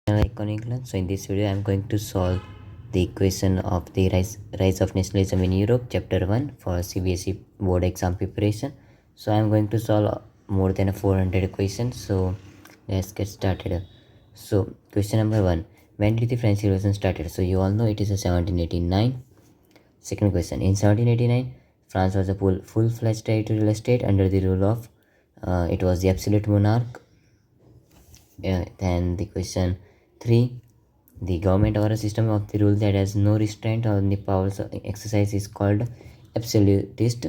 Iconic class. So in this video, I am going to solve the equation of the rise of nationalism in Europe, chapter 1 for CBSE board exam preparation. So I am going to solve more than 400 equations. So let's get started. So question number 1: when did the French Revolution started? So you all know it is a 1789. Second question: in 1789, France was a full-fledged territorial state under the rule of it was the absolute monarch. Then the question 3: the government or a system of the rule that has no restraint on the powers exercise is called absolutist.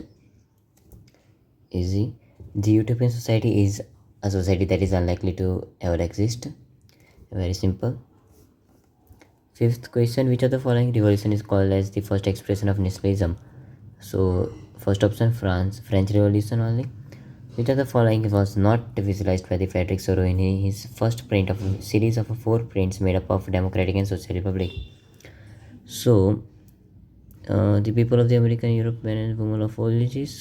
Easy. The utopian society is a society that is unlikely to ever exist. Very simple. Fifth question: which of the following revolution is called as the first expression of nationalism? So first option, French Revolution only. Which of the following was not visualized by the Frederick Soro in his first print of a series of 4 prints made up of Democratic and Social Republic? So, the people of the American Europe, men and women of all ages.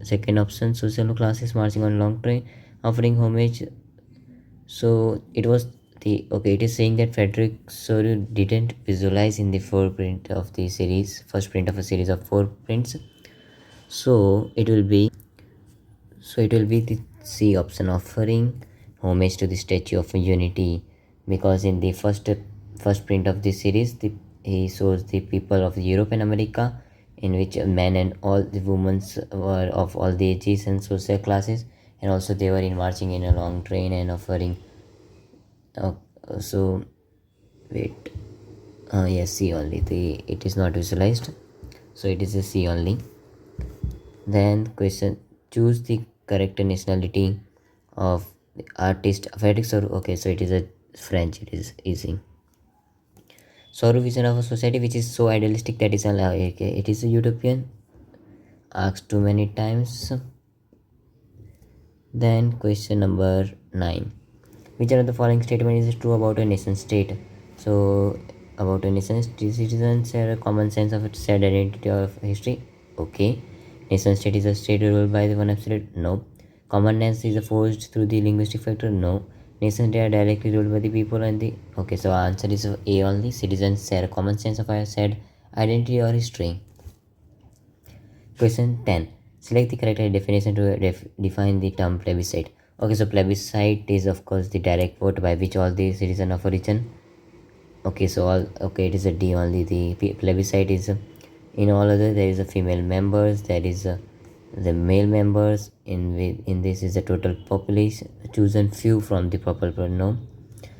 Second option, social classes marching on long train, offering homage. So it was it is saying that Frederick Soro didn't visualize in the first print of a series of 4 prints. So it will be the C option, offering homage to the Statue of Unity, because in the first print of this series, he shows the people of Europe and America, in which men and all the women were of all the ages and social classes, and also they were marching in a long train and offering. Yes, C only. It is not visualized, so it is a C only. Then question: choose the correct nationality of the artist Frederick Soro. Okay, so it is a French. It is easy. Soro vision of a society which is so idealistic that is it is a utopian. Asked too many times. Then question number 9: which one of the following statement is true about a nation state? So about a nation state, citizens share a common sense of its shared identity of history. Okay. Nation state is a state ruled by the one absolute. No. Commonness is forced through the linguistic factor. No. Nation state are directly ruled by the people and the. Okay, so our answer is A only. Citizens share a common sense of our shared identity or history. Question 10: select the correct definition to define the term plebiscite. Okay, so plebiscite is of course the direct vote by which all the citizens of a region. Okay, so it is a D only. The plebiscite is in all other there is a female members, there is the male members. In this is the total population chosen few from the proper pronoun.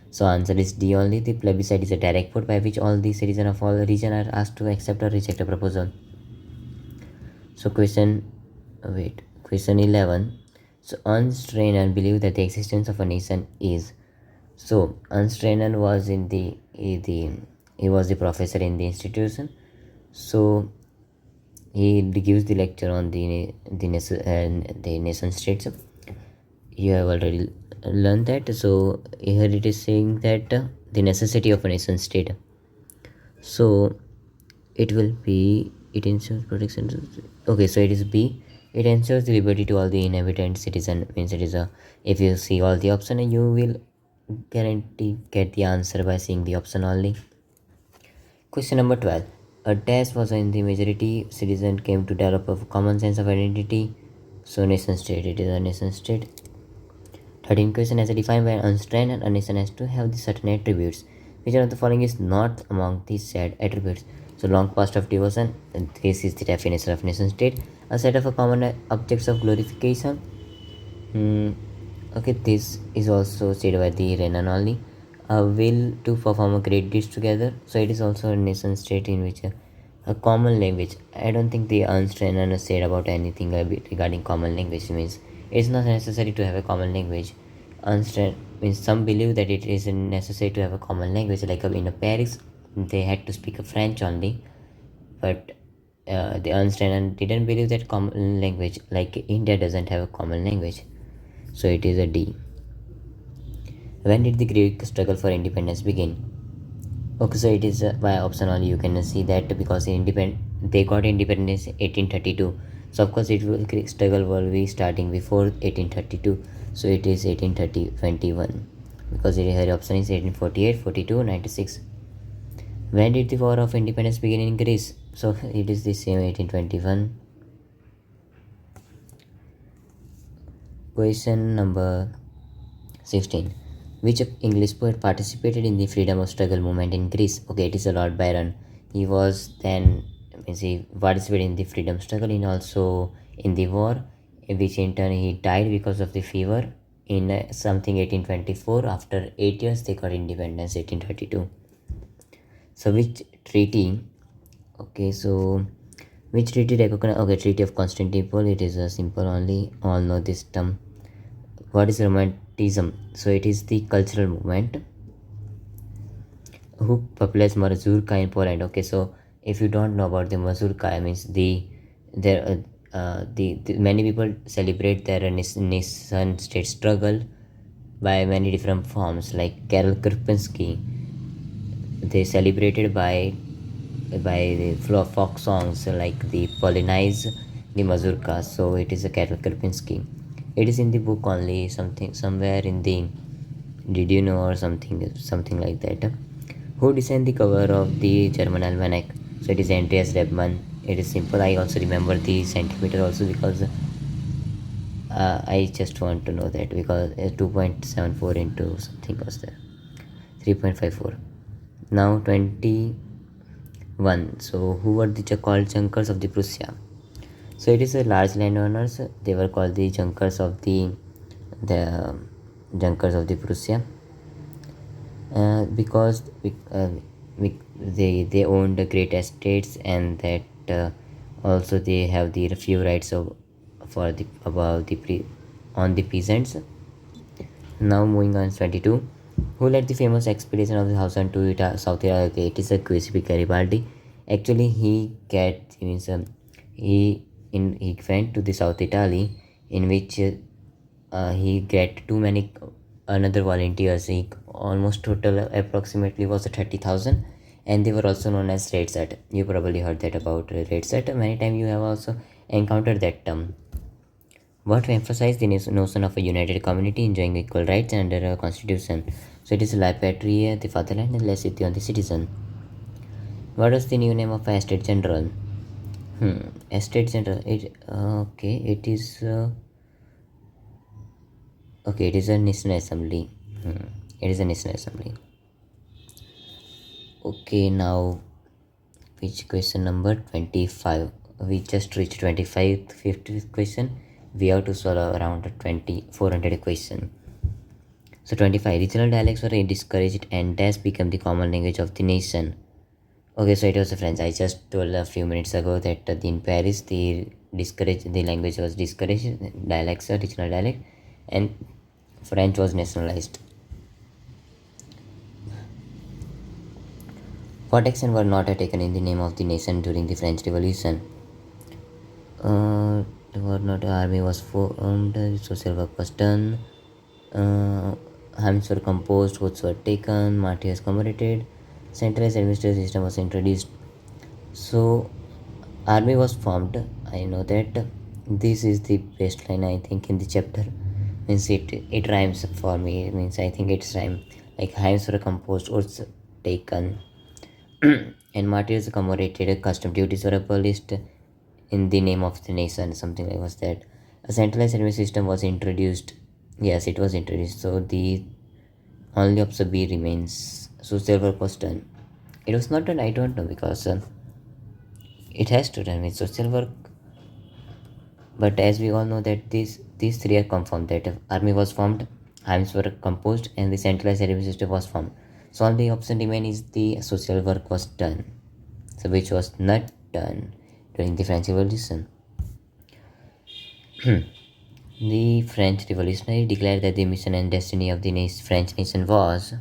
So answer is D only. The plebiscite is a direct vote by which all the citizens of all region are asked to accept or reject a proposal. So question 11. So Ernst Renan believed that the existence of a nation is. So Ernst Renan was he was the professor in the institution. So he gives the lecture on the nation states. You have already learned that. So here it is saying that the necessity of a nation state. So it will be, it ensures protection. Okay, so it is B. It ensures the liberty to all the inhabitant citizen. Means it is a, if you see all the option, you will guarantee get the answer by seeing the option only. Question number 12. A dash was in the majority citizen came to develop a common sense of identity. So nation state, it is a nation state. 13 question: as a defined by Ernst Renan, a nation has to have the certain attributes. Which one of the following is not among these said attributes? So long past of devotion, and this is the definition of nation state. A set of a common objects of glorification. Okay, this is also said by the Renan only. A will to perform a great deeds together. So it is also a nation state in which a common language. I don't think the Ernst Renan said about anything regarding common language. Means it's not necessary to have a common language. Ernst means some believe that it is necessary to have a common language. Like in Paris, they had to speak French only, but the Ernst Renan didn't believe that common language. Like India doesn't have a common language, so it is a D. When did the Greek struggle for independence begin? Okay, so it is by option only. You can see that because they got independence 1832. So of course Greek struggle will be starting before 1832. So it is 1821. because the option is 1848, 42, 96. When did the War of Independence begin in Greece? So it is the same 1821. Question number 16. Which English poet participated in the freedom of struggle movement in Greece? Okay, it is Lord Byron. He was then, he participated in the freedom struggle and also in the war, in which in turn he died because of the fever in something 1824. After 8 years they got independence 1832. So which treaty? Okay, so which treaty recognize? Okay, Treaty of Constantinople. It is a simple only. All know this term. What is Romanticism? So it is the cultural movement who popularized mazurka in Poland. Okay, so if you don't know about the mazurka, means the many people celebrate their nation state struggle by many different forms. Like Karol Krupinski, they celebrated by the folk songs like the Polonize, the mazurka. So it is a Karol Krupinski. It is in the book only, something somewhere in the did you know or something like that. Who designed the cover of the German almanac? So it is Andreas Rebmann. It is simple. I also remember the centimeter also because I just want to know that because 2.74 into something was there, 3.54. Now 21. So who were the called Junkers of the Prussia? So it is a large landowners. They were called the Junkers of the Junkers of the Prussia. Because they owned great estates and that also they have the few rights of for the above the on the peasants. Now moving on 22. Who led the famous expedition of the thousand to South Italy? Okay, it is a Giuseppe Garibaldi. Actually, he went to the South Italy in which he get too many another volunteers. He almost total approximately was 30,000, and they were also known as red set. You probably heard that about red set. Many times you have also encountered that term. What emphasized the notion of a united community enjoying equal rights under a constitution. So it is La Patria, the fatherland, and La City on the citizen. What is the new name of a Estate General? Estate General. It okay. It is okay. It is a National Assembly. It is a National Assembly. Okay, now which question number 25? We just reached 25th, 50th question. We have to solve around 400 question. So 25. Regional dialects were discouraged and thus become the common language of the nation. Okay, so it was French. I just told a few minutes ago that in Paris the language was discouraged, dialects are regional dialect, and French was nationalized. What actions were not taken in the name of the nation during the French Revolution? The army was formed, social work was done, hymns were composed, votes were taken, martyrs commemorated, centralized administrative system was introduced. So army was formed. I know that this is the best line I think in the chapter. Means it rhymes for me. It means I think it's rhyme. Like hymns were composed, votes taken, and martyrs commemorated, custom duties were abolished in the name of the nation, something like was that. A centralized administrative system was introduced. Yes, it was introduced. So the only option B remains. Social work was done. It was not done, I don't know, because it has to done with social work. But as we all know that these three are confirmed, that army was formed, hymns were composed, and the centralized administrative system was formed. So only option remain is the social work was done. So which was not done during the French Revolution. The French Revolutionary declared that the mission and destiny of the French nation was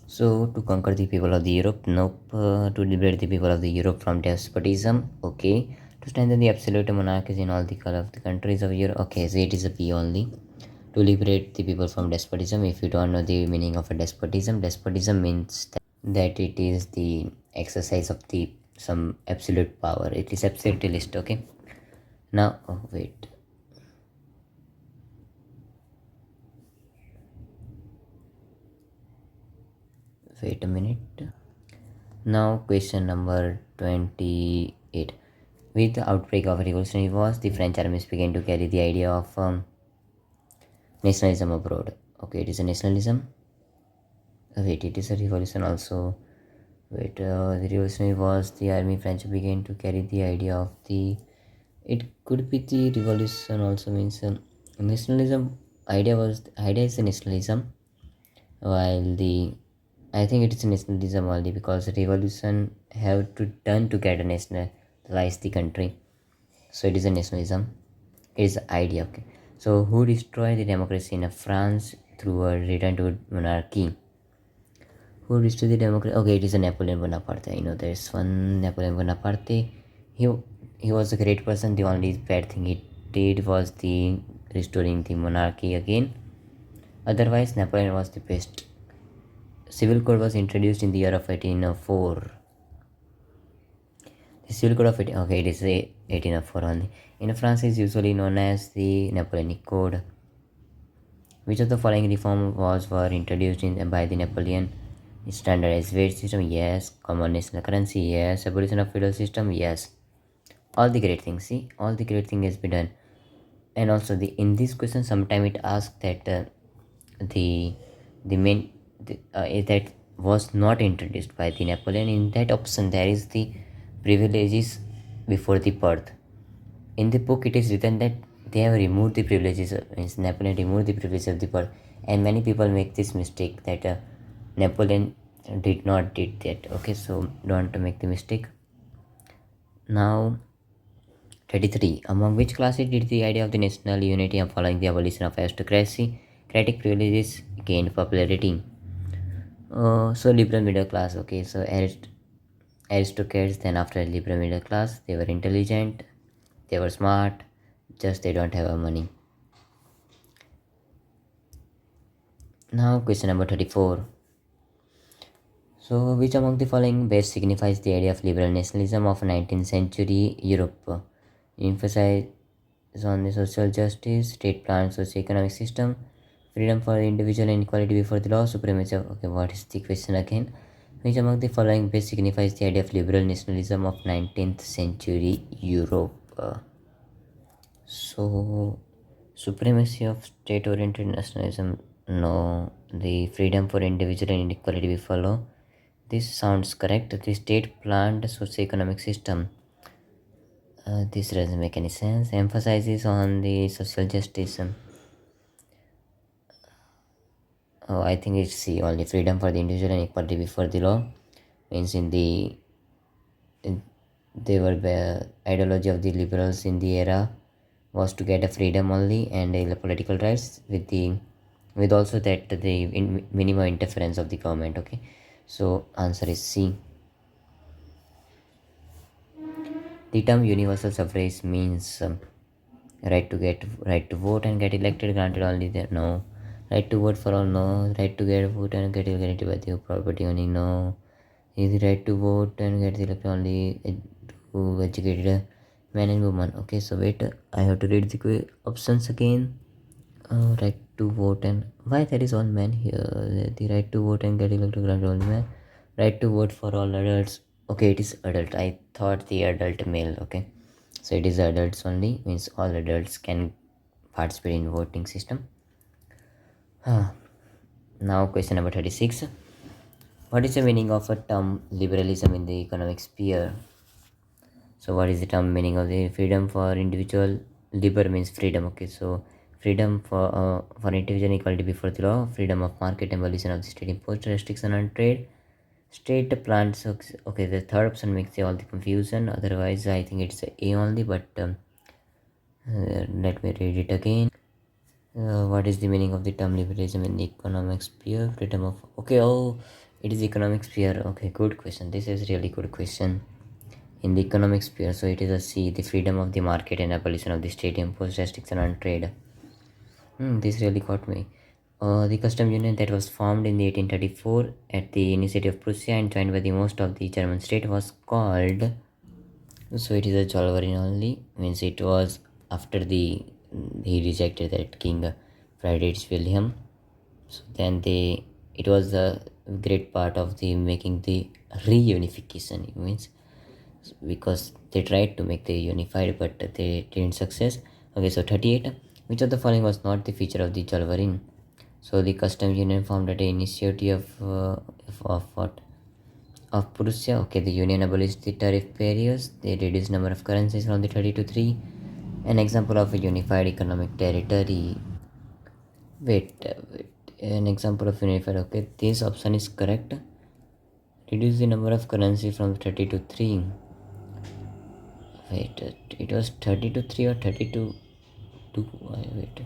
so to conquer the people of the Europe, nope. To liberate the people of the Europe from despotism, okay. To strengthen the absolute monarchies in all the countries of Europe, okay. So it is a P only. To liberate the people from despotism. If you don't know the meaning of a despotism means that it is the exercise of the some absolute power. It is absolutist, okay. Now wait. wait a minute. Now question number 28. With the outbreak of revolutionary wars, the French armies began to carry the idea of nationalism abroad. Okay, it is a nationalism. Wait, it is a revolution also. Wait, the revolutionary wars, the army French began to carry the idea of the. It could be the revolution also means nationalism. Idea is a nationalism, while the I think it is nationalism only because revolution have to turn to get a nationalize the country. So it is a nationalism. It is idea. Okay. So who destroyed the democracy in France through a return to monarchy? Who destroyed the democracy? Okay, it is a Napoleon Bonaparte. I know there's one Napoleon Bonaparte. He he was a great person. The only bad thing he did was the restoring the monarchy again. Otherwise, Napoleon was the best. Civil code was introduced in the year of 1804. The civil code of okay, it is 1804 only. In France, is usually known as the Napoleonic Code. Which of the following reform were introduced by the Napoleon? Standardized wage system, yes. Common national currency, yes. Abolition of feudal system, yes. All the great things. See, all the great things has been done. And also, in this question, sometime it asks that the main that was not introduced by the Napoleon. In that option, there is the privileges before the birth. In the book, it is written that they have removed the privileges. Means Napoleon removed the privileges of the birth, and many people make this mistake that Napoleon did not did that. Okay, so don't make the mistake. Now, 33. Among which classes did the idea of the national unity following the abolition of aristocracy, cratic privileges gained popularity? So liberal middle class. Okay, so aristocrats. Then after liberal middle class, they were intelligent, they were smart, just they don't have money. Now question number 34. So which among the following best signifies the idea of liberal nationalism of 19th century Europe? Emphasize on the social justice, state-planned socio-economic system, freedom for the individual and equality before the law, supremacy of... Okay, what is the question again? Which among the following best signifies the idea of liberal nationalism of 19th century Europe? So, supremacy of state-oriented nationalism, no. The freedom for individual and equality before law, this sounds correct. The state-planned socio-economic system, this doesn't make any sense. Emphasizes on the social justice. Oh, I think it's C only. Freedom for the individual and equality before the law means they were the ideology of the liberals in the era was to get a freedom only and political rights with also that the minimum interference of the government. Okay, so answer is C. The term universal suffrage means right to vote and get elected granted only there, no. Right to vote for all, no. Right to get vote and get elected by the property only, no. Is the right to vote and get elected only to educated man and woman. Okay, so wait, I have to read the options again. Right to vote and why there is all men here? The right to vote and get elected granted only man. Right to vote for all adults. Okay, it is adult. I thought the adult male. Okay, so it is adults only, means all adults can participate in voting system. Now question number 36. What is the meaning of a term liberalism in the economic sphere? So what is the term meaning of the freedom for individual? Liber means freedom. Okay, so freedom for individual equality before the law, freedom of market, abolition of the state imposed restriction on trade, state plans. Okay, the third option makes all the confusion. Otherwise, I think it's A only. But let me read it again. What is the meaning of the term liberalism in the economic sphere? Freedom of... Okay, oh, it is economic sphere. Okay, good question. This is really good question. In the economic sphere, so it is a C, the freedom of the market and abolition of the state imposed restriction on trade. This really got me. The custom union that was formed in the 1834 at the initiative of Prussia and joined by the most of the German state was called... So it is a Zollverein only, means it was after he rejected that King Friedrich Wilhelm. So then it was great part of the making the reunification. It means because they tried to make the unified but they didn't success. Okay, so 38. Which of the following was not the feature of the Jalvarin? So the customs union formed at the initiative of what? Of Prussia. Okay, the union abolished the tariff barriers. They reduced number of currencies from the 30 to 3. An example of a unified economic territory. Wait. An example of unified. Okay, this option is correct. Reduce the number of currency from 30 to 3. Wait, it was 30 to 3 or 30 to 2. Wait.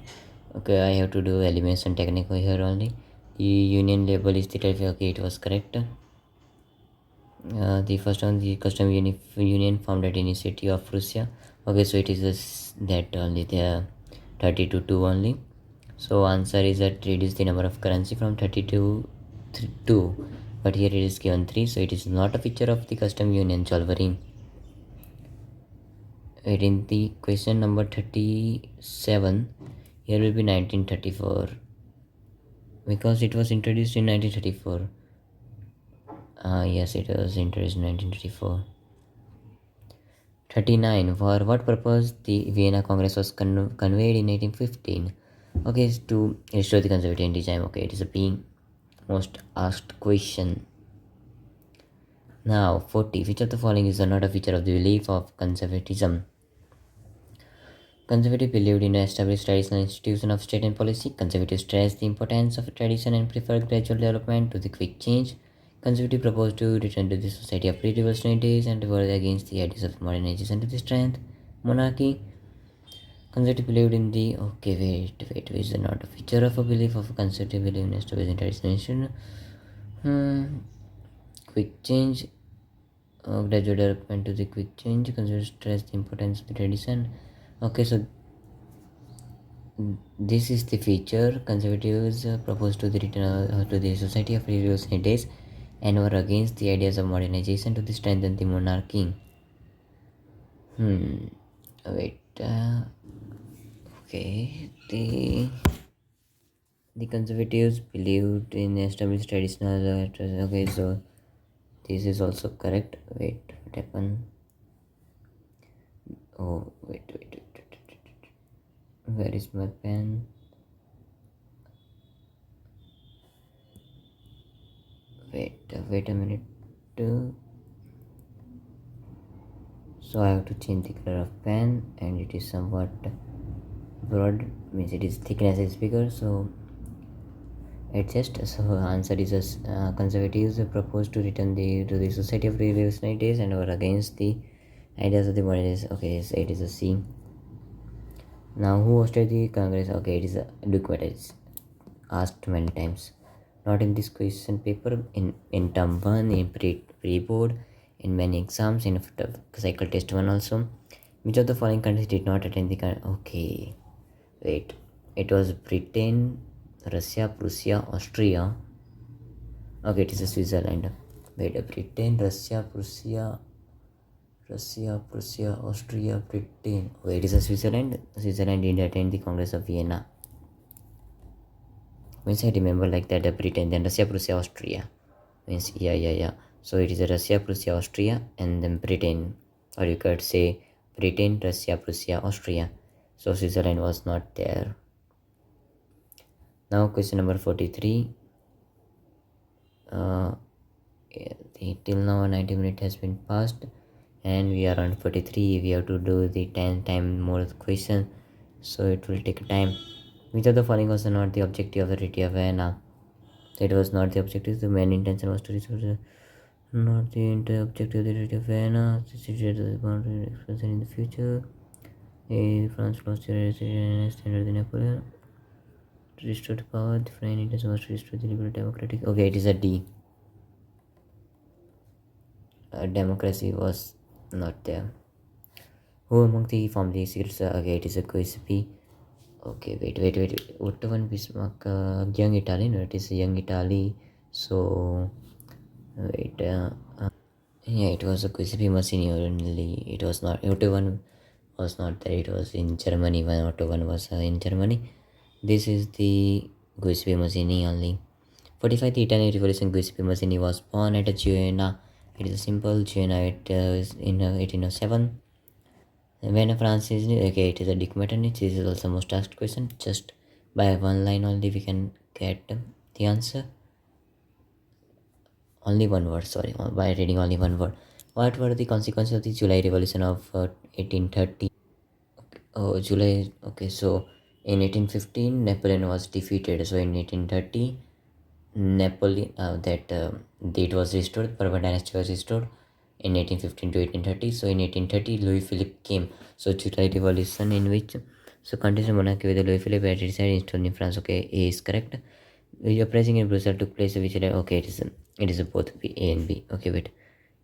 Okay, I have to do elimination technique here only. The union label is the tariff. Okay, it was correct. The first one, the custom union founded in the city of Prussia. Okay, so it is that only the 30 to 2 only. So answer is that reduce the number of currency from 30 to 2, but here it is given 3, so it is not a feature of the custom union Chalvari. In the question number 37, here will be 1934 because it was introduced in 1934. Yes, it was introduced in 1934. 39. For what purpose the Vienna Congress was conveyed in 1815? Okay, it's to restore the conservative regime. Okay, it is a being most asked question. Now, 40. Which of the following is not a feature of the belief of conservatism? Conservative believed in established traditional institution of state and policy. Conservative stressed the importance of tradition and preferred gradual development to the quick change. Conservative proposed to return to the society of pre-revolutionary days and were against the ideas of modernization to the strength monarchy. Conservative believed in the wait, is not a feature of a belief of a conservative belief in established traditional institution. Quick change, gradual development to the quick change. Conservative stress the importance of the tradition. Okay, so this is the feature. Conservatives proposed to the return to the society of pre-revolutionary days and were against the ideas of modernization to strengthen the monarchy. Wait. Okay. The conservatives believed in established traditional. Okay, so this is also correct. Wait, what happened? Oh, wait. Where is my pen? Wait a minute. So I have to change the color of pen, and it is somewhat broad, means it is thickness is bigger, so adjust. So answer is conservatives proposed to return to the society of revolutionary days and were against the ideas of the modern days. Okay, so it is a C. Now who hosted the Congress? Okay, it is a document. Asked many times, not in this question paper, in term 1, in pre-board, in many exams, in cycle test 1 also. Which of the following countries did not attend the okay, wait, it was Britain, Russia, Prussia, Austria. Okay, it is a Switzerland. Wait, Britain, Russia, Prussia, Austria, Britain. Wait, it is a Switzerland. Switzerland didn't attend the Congress of Vienna. Means I remember like that, Britain, then Russia, Prussia, Austria. Means yeah. So it is Russia, Prussia, Austria, and then Britain, or you could say Britain, Russia, Prussia, Austria. So Switzerland was not there. Now question number 43. Till now 90 minutes has been passed and we are on 43. We have to do the 10 time more question, so it will take time. Which of the following was not the objective of the Treaty of Vienna? It was not the objective. The main intention was to restore not the objective of the Treaty of Vienna. The situation the boundary expansion in the future. France lost their standard the Napoleon. To restore the power, the main intention was to restore the liberal democratic. Okay, it is a D. Democracy was not there. Who among the family secrets? Okay, it is a quiz B. Okay, wait. Otto von Bismarck, young Italy. No, it is young Italy. So, wait. Yeah, it was a quiz B machine only. It was not. Otto von was not there. It was in Germany when Otto von was in Germany. This is the quiz B machine only. 45. The Italian Revolution. Giuseppe Mazzini was born at Vienna. It is a simple Vienna. It is in 1807. When France is okay, it is a Dick This is also most asked question. Just by one line only we can get the answer. Only one word, sorry, by reading only one word. What were the consequences of the July Revolution of 1830? Oh, July. Okay, so in 1815, Napoleon was defeated. So in 1830, Napoleon that date was restored. Bourbon dynasty was restored in 1815 to 1830. So in 1830, Louis Philippe came. So July Revolution in which continuous monarchy with Louis Philippe had decided installed in France. Okay, A is correct. The uprising in Brussels took place. Which okay, it is both B, A and B. Okay, wait.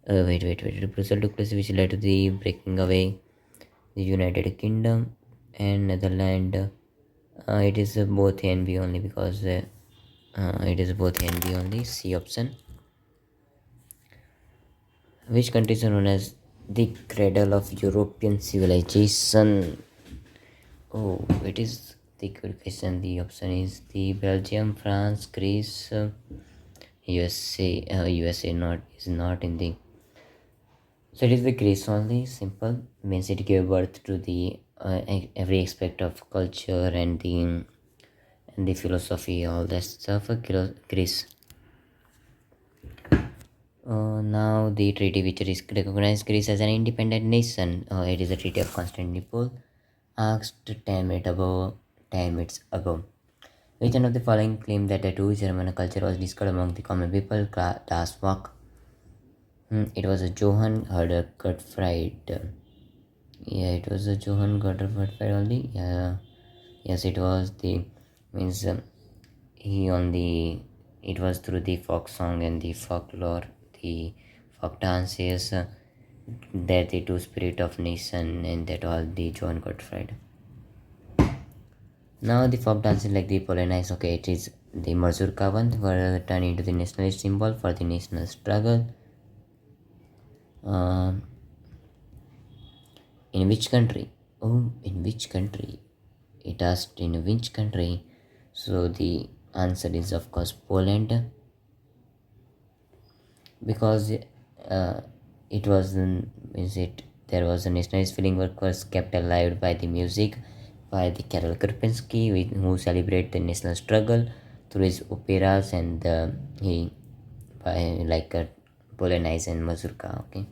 Brussels took place, which led to the breaking away the United Kingdom and Netherlands. It is both A and B only because it is both A and B only. C option. Which countries are known as the cradle of European civilization? Oh, it is the good question. The option is the Belgium, France, Greece, USA. USA not is not in the. So it is the Greece only. Simple means it gave birth to the every aspect of culture and the philosophy, all that stuff. Greece. Now the treaty which is recognized Greece as an independent nation. It is the Treaty of Constantinople. Asked 10 minutes ago. Which one of the following claim that a true German culture was discovered among the common people? Das Walk. It was a Johann Herder Gottfried. Yeah, it was a Johann Gottfried only. Yeah, yes, it was the means he only. It was through the folk song and the folklore, the folk dances that the two spirit of nation and that all the Johann Gottfried. Now the folk dances like the Polonaise, okay, it is the Mazurka one were turned into the nationalist symbol for the national struggle. In which country? Oh, in which country? It asked in which country. So the answer is of course Poland, because it was is it there was a nationalist feeling which was kept alive by the music by the Karol Karpinski, who celebrate the national struggle through his operas and he by like Polonaise and Mazurka. Okay.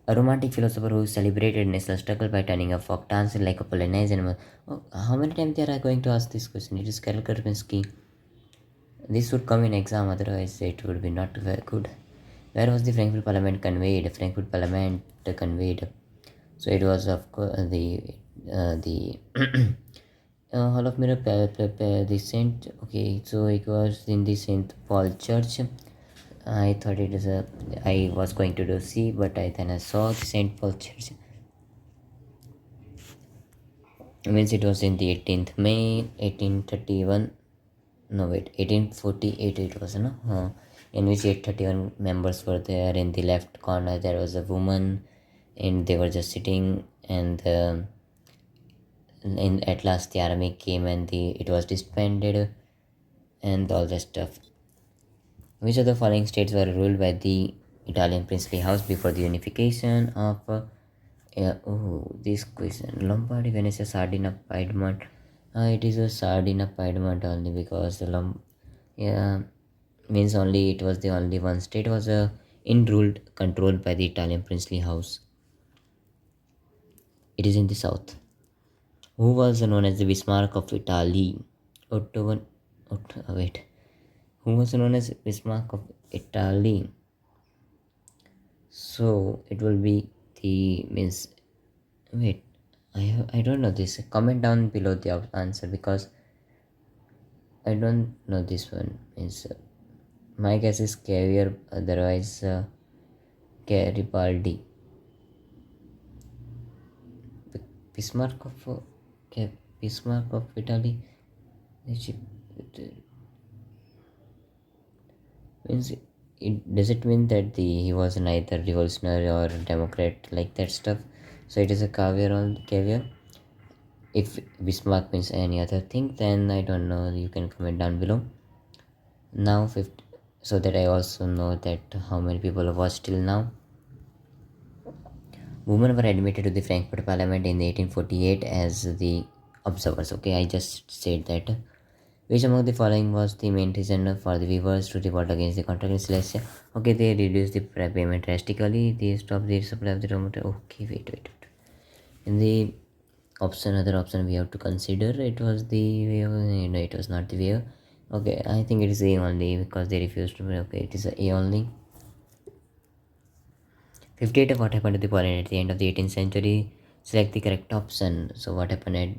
A romantic philosopher who celebrated national struggle by turning a folk dance like a Polonaise and how many times they are going to ask this question? It is Karol Karpinski. This would come in exam, otherwise it would be not very good. Where was the Frankfurt Parliament conveyed? Frankfurt Parliament conveyed. So it was of course the Hall of Mirror, the Saint. Okay, so it was in the Saint Paul Church. I thought it is I was going to do C, but then I saw the Saint Paul Church. It means it was in the 18th May 1831. No wait, 1848 it was, no? In which 831 members were there. In the left corner there was a woman, and they were just sitting, and at last the army came and it was disbanded and all that stuff. Which of the following states were ruled by the Italian princely house before the unification of this question? Lombardy, Venice, Sardinia, Piedmont. It is a Sardinia, Piedmont only because the means only it was the only one state was controlled by the Italian princely house. It is in the south. Who was known as the Bismarck of Italy? Who was known as Bismarck of Italy? So it will be the means. Wait, I don't know this. Comment down below the answer because I don't know this one. Means my guess is caviar. Otherwise, Garibaldi. Bismarck of Bismarck of Italy. Means does it mean that he was neither revolutionary or democrat like that stuff? So it is a caviar. If Bismarck means any other thing, then I don't know. You can comment down below. Now 50, so that I also know that how many people have watched till now. Women were admitted to the Frankfurt Parliament in 1848 as the observers. Okay, I just said that. Which among the following was the main reason for the weavers to revolt against the contract in Silesia? Okay, they reduced the payment drastically. They stopped the supply of the raw material. Okay, wait. In the other option we have to consider, it was the way. No, it was not the way. Okay, I think it is A only because they refused to. Okay, it is A only. 58. What happened to the Poland at the end of the 18th century? Select the correct option. So what happened at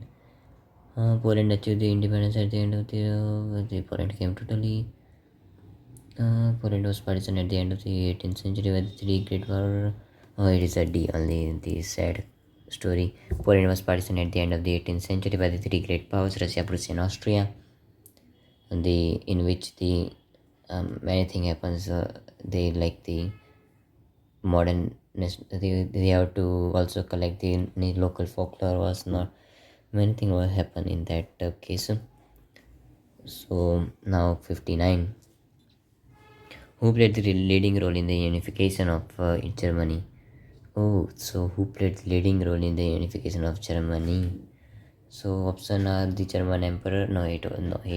Poland achieved the independence at the end of the Poland came totally. Poland was partition at the end of the 18th century with the three great war. Oh, it is a D only. The sad story. Poland was partition at the end of the 18th century by the three great powers: Russia, Prussia, and Austria. And in which the many thing happens. They like the modern. They have to also collect the local folklore. Was not many things will happen in that case. So now 59. Who played the leading role in the unification of Germany? Oh, so who played the leading role in the unification of Germany? So option are the German Emperor. No, he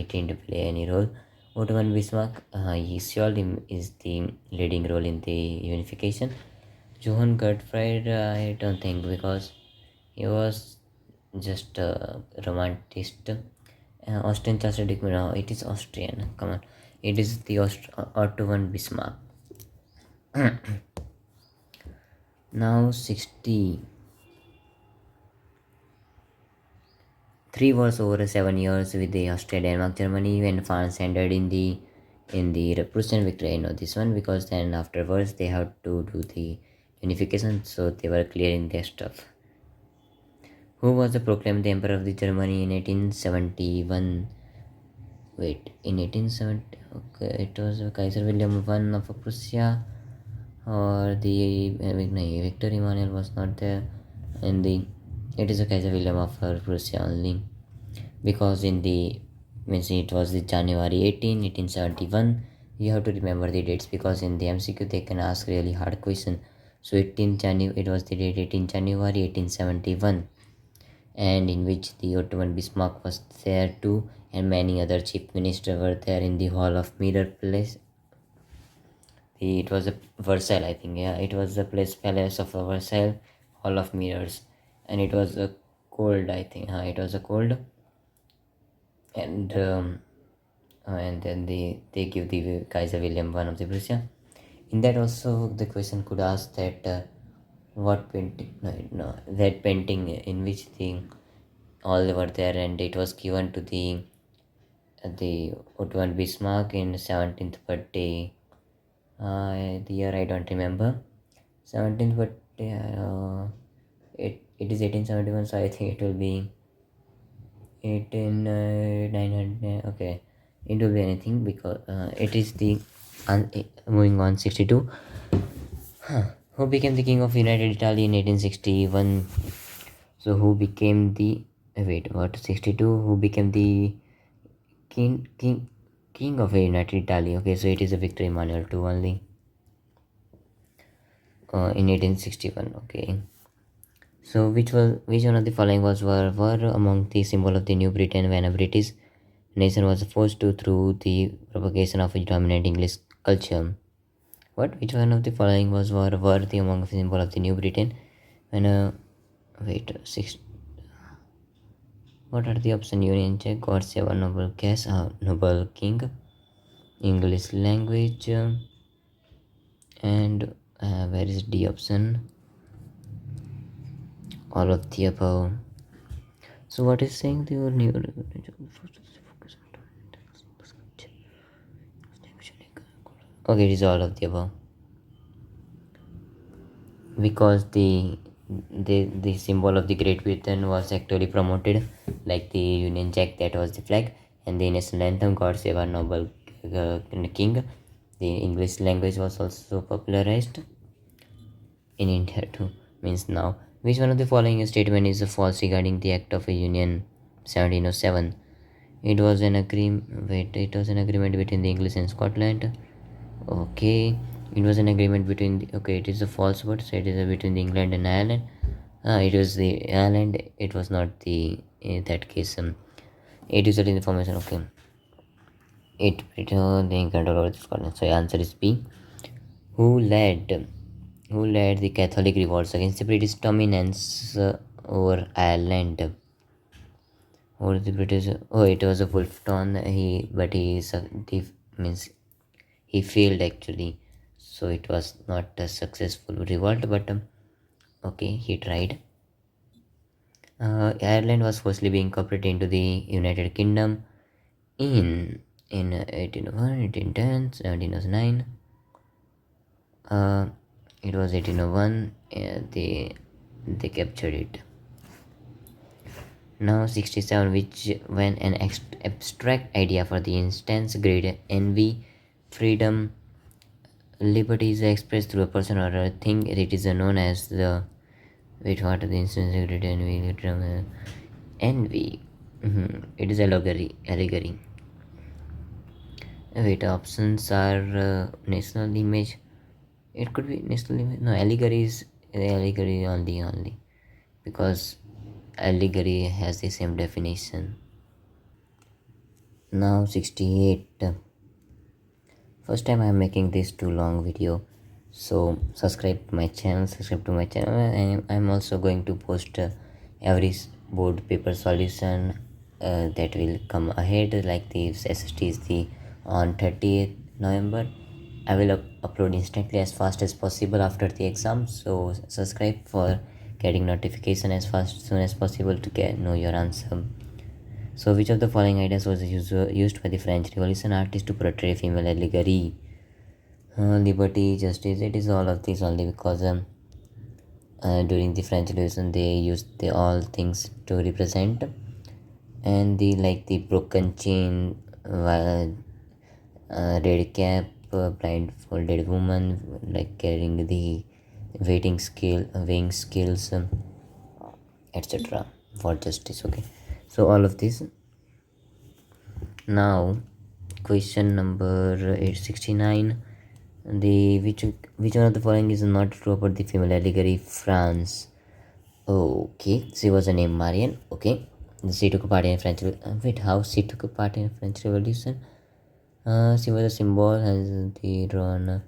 didn't play any role. Ottoman Bismarck. He surely is the leading role in the unification. Johann Gottfried. I don't think because he was just a romantist. Austrian Chancellor Dick. No, it is Austrian. Come on, it is the Ottoman Bismarck. Now 60. 3 wars over 7 years with the Austria, Denmark, Germany, and France ended in the Prussian victory. I know this one because then afterwards they had to do the unification, so they were clearing their stuff. Who was the proclaimed the Emperor of the Germany in 1871? Wait, in 1870, okay, it was Kaiser William I of Prussia, or the Victor Emmanuel was not there, and it is a Kaiser William of Prussia only, because in the means it was the January 18, 1871. You have to remember the dates because in the MCQ they can ask really hard question. So 18 January, it was the date 18 January 1871, and in which the Ottoman Bismarck was there too, and many other chief ministers were there in the Hall of Mirror Place. It was a Versailles, I think. Yeah, it was the palace of Versailles, Hall of Mirrors, and it was a cold. I think. It was a cold, and then they give the Kaiser William I of the Prussia. In that also the question could ask that what painting? No, that painting in which all were there, and it was given to the Ottoman Bismarck in 17th birthday. The year I don't remember. 17th birthday. It is 1871, so I think it will be 900. Okay, it will be anything because it is the moving on 62. Who became the king of United Italy in 1861? So who became the 62? Who became the king of United Italy? Okay, so it is a Victor Emmanuel II only. In 1861. Okay. So which one of the following were among the symbol of the New Britain when a British nation was forced to through the propagation of a dominant English culture? Which one of the following were the among the symbol of the New Britain when a what are the options? Union Jack, God save a noble case, noble king, English language, and where is D option? All of the above. So what is saying the new? Okay, it is all of the above because the symbol of the Great Britain was actually promoted, like the Union Jack, that was the flag, and the national anthem, God Save Our Noble King. The English language was also popularized in India too. Means now, which one of the following statement is false regarding the Act of Union 1707? It was an agreement. Wait, it was an agreement between the English and Scotland. Okay, it was an agreement between. Okay, it is a false word. So it is between the England and Ireland. It was the Ireland. It was not the in that case. It is certain information. Okay, it the control over Scotland. So answer is B. Who led? Who led the Catholic revolts against the British dominance over Ireland? Or the British? Oh, it was a Wolfton. He means he failed actually, so it was not a successful revolt. But okay, he tried. Ireland was firstly being incorporated into the United Kingdom in 1801, 1810, 1709. Uh, it was 1801. They captured it. Now 67, which when an abstract idea for the instance grade envy, freedom, liberty is expressed through a person or a thing, it is known as the wait what are the instance grade envy. It is allegory. Wait, options are national image. It could be national image. No, allegory only because allegory has the same definition. Now 68. First time I'm making this too long video, so subscribe to my channel, and I'm also going to post every board paper solution that will come ahead, like the SST is the on 30th November. I will upload instantly as fast as possible after the exam, so subscribe for getting notification as soon as possible to know your answer. So, which of the following ideas was used by the French Revolution artists to portray female allegory? Liberty, justice. It is all of these only because during the French Revolution they used all things to represent, and the broken chain, red cap, blindfolded woman, like carrying the weighing scales, etc. for justice. Okay, so all of these. Now question number 869. The which one of the following is not true about the female allegory? France. Okay, she was a name Marianne. Okay, she took part in French. Wait, how she took part in French Revolution? She was a symbol as the drawn.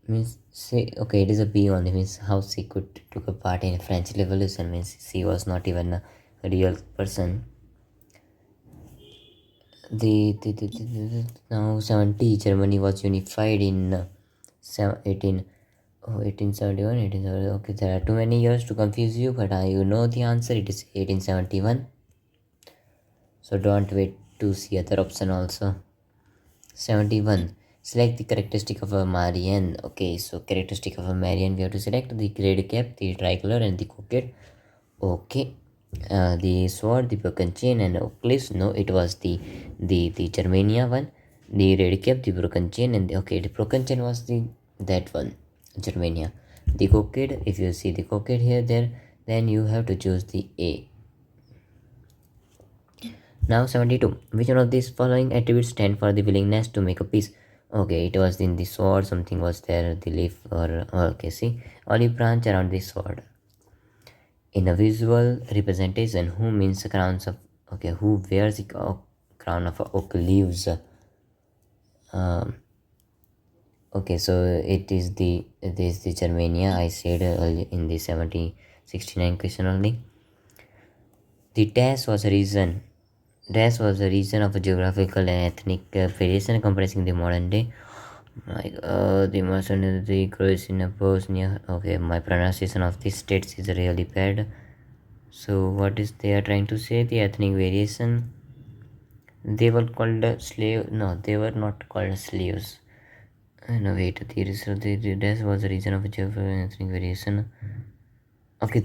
Means she, okay, it is a B only. Means how she could took a part in French Revolution. Means she was not even a real person. Now 70, Germany was unified in 1871. Okay, there are too many years to confuse you, but you know the answer. It is 1871. So don't wait to see other option also. 71. Select the characteristic of a Marianne. Okay, so characteristic of a Marianne, we have to select the red cap, the tricolor, and the cockade. Okay. The sword, the broken chain, and cliffs. No, it was the Germania one. The red cap, the broken chain, and the broken chain was that one, Germania. The cockade, if you see the cockade here, then you have to choose the A. Now 72. Which one of these following attributes stand for the willingness to make a peace? Okay, it was in the sword. Something was there, the leaf, or okay, see, olive branch around the sword. In a visual representation, who means crowns of who wears the crown of oak leaves? Okay, so it is the Germania. I said in the 69 question only. The dash was a region. Dash was a region of a geographical and ethnic variation comprising the modern day. Like the Macedon, the Croatia, Bosnia. Okay, my pronunciation of these states is really bad. So what is they are trying to say? The ethnic variation. They were called slave. No, they were not called slaves. No, wait. This was the reason of ethnic variation. Okay,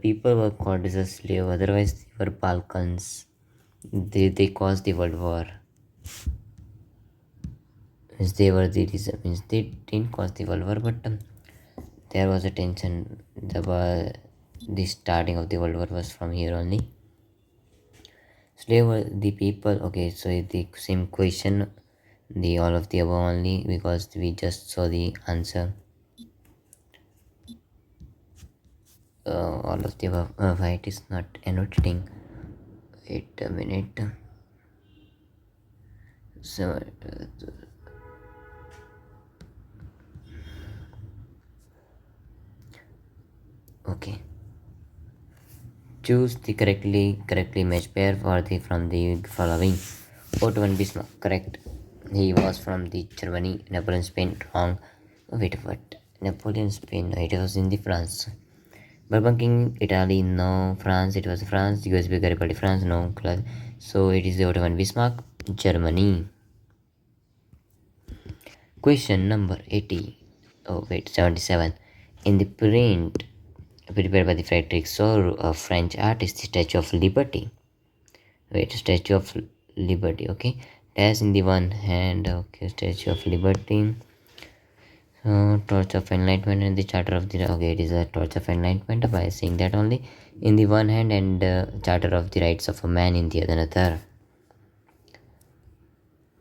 people were called as a slave. Otherwise, they were Balkans. They caused the World War. Means they were the reason. Means they didn't cause the World War, but there was a tension. The starting of the World War was from here only. Slave were the people. Okay, so the same question, the all of the above only, because we just saw the answer. All of the above. Why it is not annotating? Wait a minute. So okay, choose the correctly matched pair for the from the following. Otto von Bismarck, correct. He was from the Germany. Napoleon, Spain, wrong. Wait, what? Napoleon, Spain. No, it was in the France. Bourbon King, Italy, no. France, it was France. US Bulgaria Party, France, no. So it is the Otto von Bismarck, Germany. Question number 80. Oh, wait, 77. In the print prepared by the Frederick Soru, a French artist, the Statue of Liberty. Wait, Statue of Liberty, okay. That's in the one hand, okay, Statue of Liberty. Torch of Enlightenment and the Charter of the, okay, it is a Torch of Enlightenment by saying that only in the one hand, and Charter of the Rights of a Man in the other.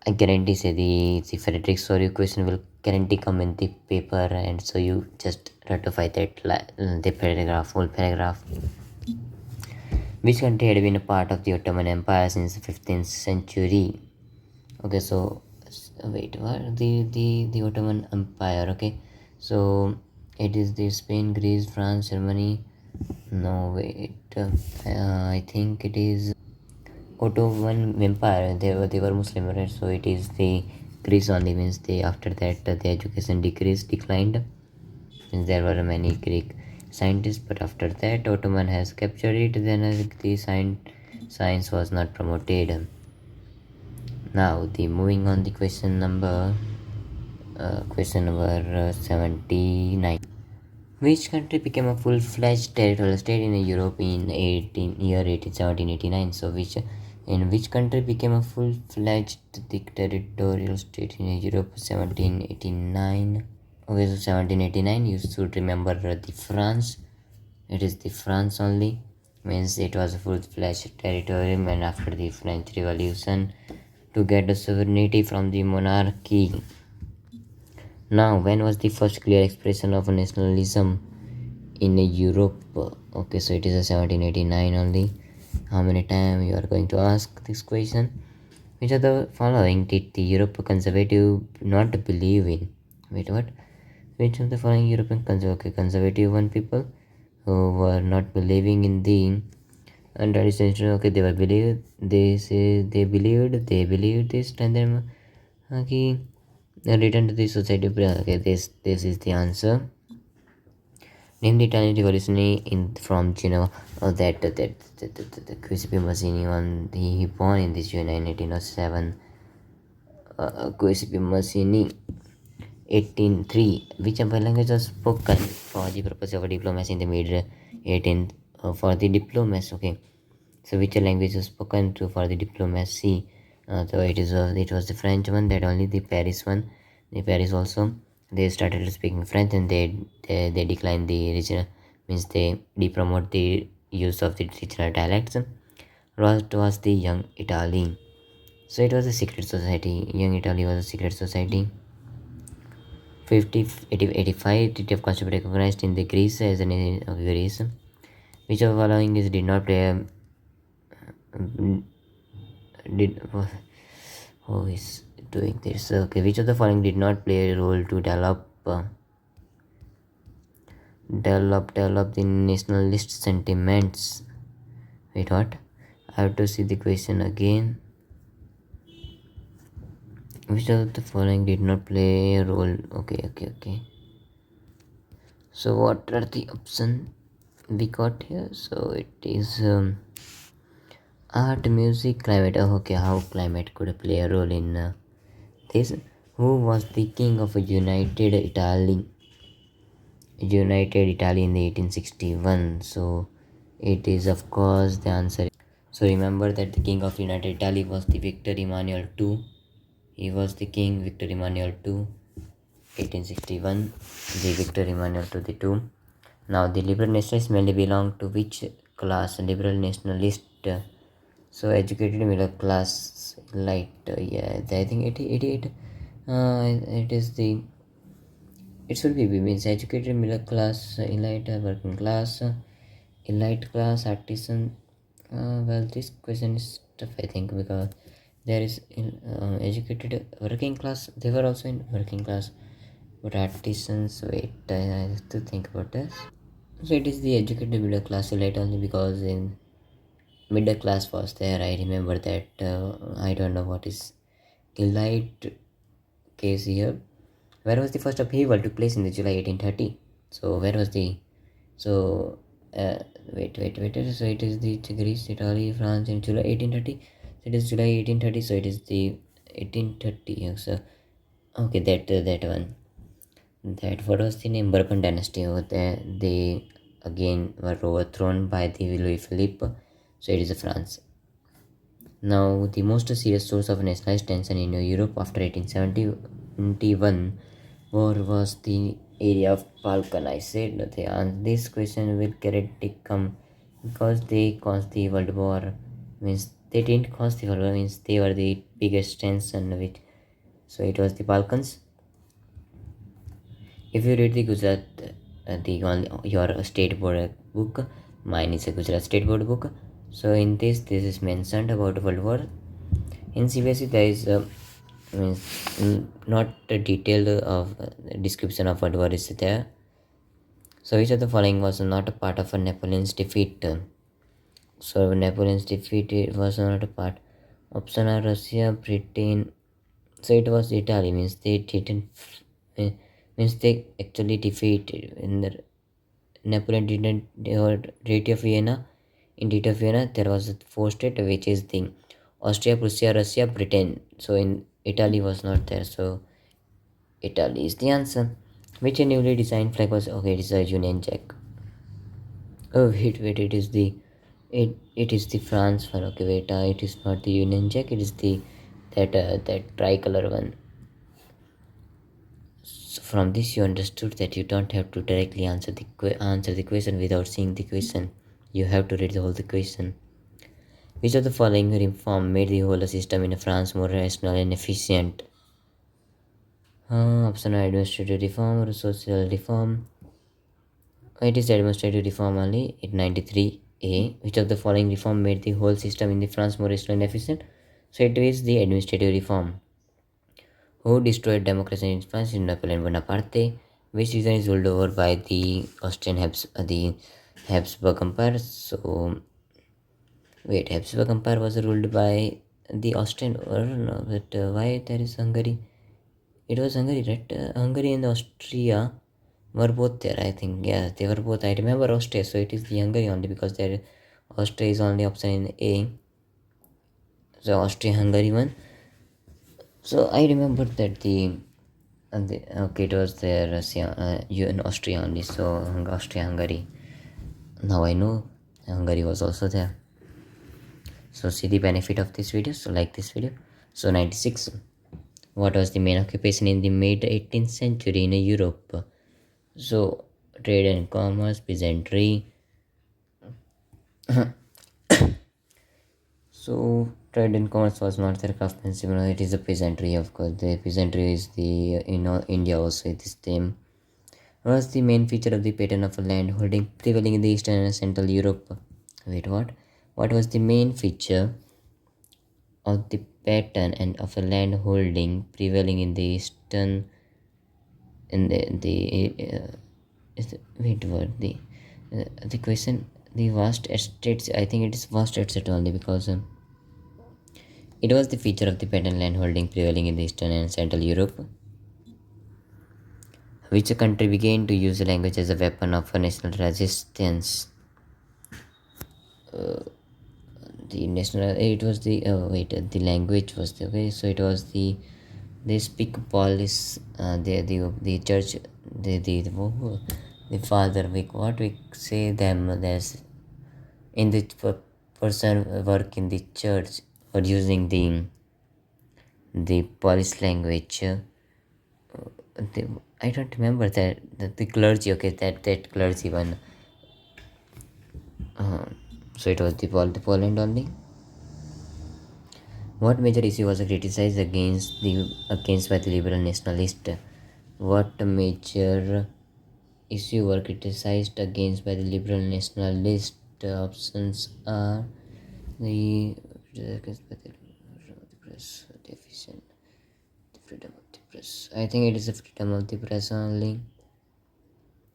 I guarantee say the Frederick Soru question will guarantee come in the paper, and so you just ratify that the paragraph, whole paragraph. Which country had been a part of the Ottoman Empire since the 15th century? Okay, so wait, what the Ottoman Empire? Okay, so it is the Spain, Greece, France, Germany. No, wait, I think it is Ottoman Empire. They were Muslim, right? So it is the Greece only. Means they after that the education declined. Since there were many Greek scientists, but after that Ottoman has captured it. Then the science was not promoted. Now the moving on the question number 79. Which country became a full-fledged territorial state in Europe in 1789? So which country became a full-fledged territorial state in Europe 1789? Okay, so 1789, you should remember the France. It is the France only. Means it was a full-fledged territorium, and after the French Revolution to get the sovereignty from the monarchy. Now, when was the first clear expression of nationalism in Europe? Okay, so it is a 1789 only. How many times you are going to ask this question? Which of the following did the Europe conservative not believe in? Wait, what? Which of the following European conservative one people who were not believing in the traditional? Okay, they were believed. They believed this, and then okay, return to the society. Okay, this is the answer. Name the Italian revolutionary from Genoa. Oh, that Giuseppe Mazzini on he born in this year 1907. Giuseppe Mazzini 1803. Which empire language was spoken for the purpose of diplomacy in the mid 18th for the diplomacy? Okay, so which language was spoken to for the diplomacy? So it was the French one, that only the Paris one. The Paris also they started speaking French, and they declined the regional, means they depromote the use of the regional dialects. What was the Young Italy? So it was a secret society. Young Italy was a secret society. 85 Treaty of Constantinople recognized in the Greece as an of Greece. Which of the following is did not play a did who is doing this? Okay, which of the following did not play a role to develop the nationalist sentiments? Wait, what? I have to see the question again. Which of the following did not play a role? Okay. So what are the options we got here? So it is art, music, climate. Oh, okay, how climate could play a role in this? Who was the king of United Italy in the 1861? So it is, of course, the answer. So remember that the king of United Italy was the Victor Emmanuel II. He was the king Victor Emmanuel II, 1861. The Victor Emmanuel II. Now the liberal nationalists mainly belong to which class? Liberal nationalist So educated middle class elite, yeah, I think 88. It is the, it should be means educated middle class, elite, working class, elite class, artisan. Well, this question is tough, I think, because there is in educated working class. They were also in working class, but artisans. Wait, I have to think about this. So it is the educated middle class elite only because in middle class was there. I remember that. I don't know what is elite case here. Where was the first upheaval took place in the July 1830? So where was the, so uh, wait. So it is the Greece, Italy, France in July 1830. So it is July 1830. So it is the 1830. Yeah, so okay, that one. That what was the name? Bourbon dynasty. They again were overthrown by the Louis Philippe. So it is France. Now, the most serious source of nationalist tension in Europe after 1871 war was the area of Balkan. I said nothing. And this question will correctly come because they caused the World War. Means they didn't cause the World War. Means they were the biggest tension which. So it was the Balkans. If you read the Gujarat, your state board book, mine is a Gujarat state board book. So in this is mentioned about World War. In CBSE, there is means not a detailed description of World War is there. So which of the following was not a part of a Napoleon's defeat? So Napoleon's defeat was not a part. Option are Russia, Britain. So it was Italy. Means they didn't. Means they actually defeated in the Napoleon didn't Treaty of Vienna. In Treaty of Vienna, there was a four state which is the Austria, Prussia, Russia, Britain. So in Italy was not there. So Italy is the answer. Which newly designed flag was okay? It is a Union Jack. Oh wait, it is the France flag. Okay, wait, it is not the Union Jack. It is the that tricolor one. So from this, you understood that you don't have to directly answer the question without seeing the question. You have to read the whole the question. Which of the following reform made the whole system in France more rational and efficient? Option A, administrative reform or social reform. It is administrative reform only. It 93A. Which of the following reform made the whole system in the France more rational and efficient? So it is the administrative reform. Who destroyed democracy in France? Napoleon Bonaparte. Which region is ruled over by the the Habsburg Empire? So wait, Habsburg Empire was ruled by the Austrian, or no? But why there is Hungary? It was Hungary, right? Hungary and Austria were both there. I think, yeah, they were both. I remember Austria, so it is the Hungary only because there Austria is only option in A. So Austria-Hungary one. So I remember that okay, it was there Russia, you in Austria only. So Austria-Hungary. Now I know Hungary was also there. So see the benefit of this video. So like this video. So 96. What was the main occupation in the mid 18th century in Europe? So trade and commerce, peasantry. So trade and commerce was not their craftsmanship. It is a peasantry, of course. The peasantry is the India also. It is them. What was the main feature of the pattern of a land holding prevailing in the Eastern and Central Europe? Wait, what? What was the main feature of the pattern and of a land holding prevailing in the Eastern in wait, what the question, the vast estates? I think it is vast estate only because it was the feature of the pattern land holding prevailing in the Eastern and Central Europe. Which country began to use language as a weapon of national resistance? The national, it was the the language was the, okay, so it was the, they speak Polish, the church, the father, what we say them, there's in the person work in the church or using the Polish language. I don't remember that the clergy, okay, that clergy one. So it was the Poland only. What major issue was criticized against by the liberal nationalist? What major issue were criticized against by the liberal nationalist? Options are the press deficient, the freedom of the press. I think it is the freedom of the press only,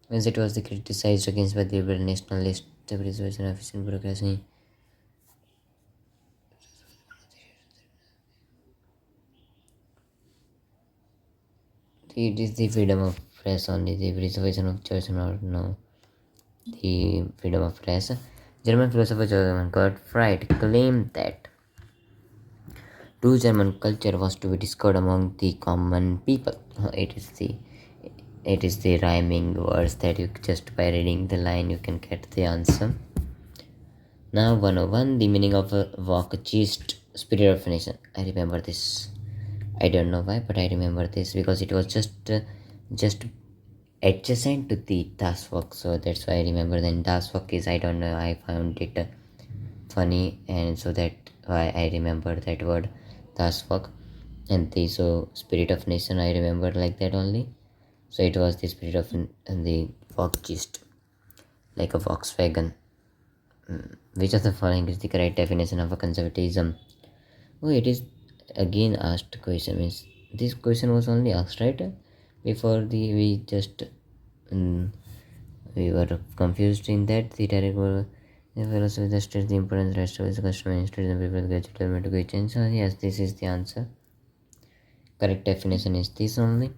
as it was the criticized against by the liberal nationalist. The preservation of efficient bureaucracy. It is the freedom of press only, the preservation of choice, not no. The freedom of press. German philosopher Gottfried claimed that true German culture was to be discovered among the common people. It is the rhyming words that you just by reading the line you can get the answer. Now 101, the meaning of a Volkist, spirit of a nation. I remember this. I don't know why, but I remember this because it was just adjacent to the task work, so that's why I remember. Then task work is, I don't know, I found it funny, and so that why I remember that word task work. And the so spirit of nation I remember like that only. So it was the spirit of the Volkist, like a Volkswagen. Which of the following is the correct definition of a conservatism? Oh, it is again asked question. Means this question was only asked right before um, we were confused in that the direct the philosophy that states the importance rest of the customer instead of people gradual development to change. So yes, this is the answer. Correct definition is this only.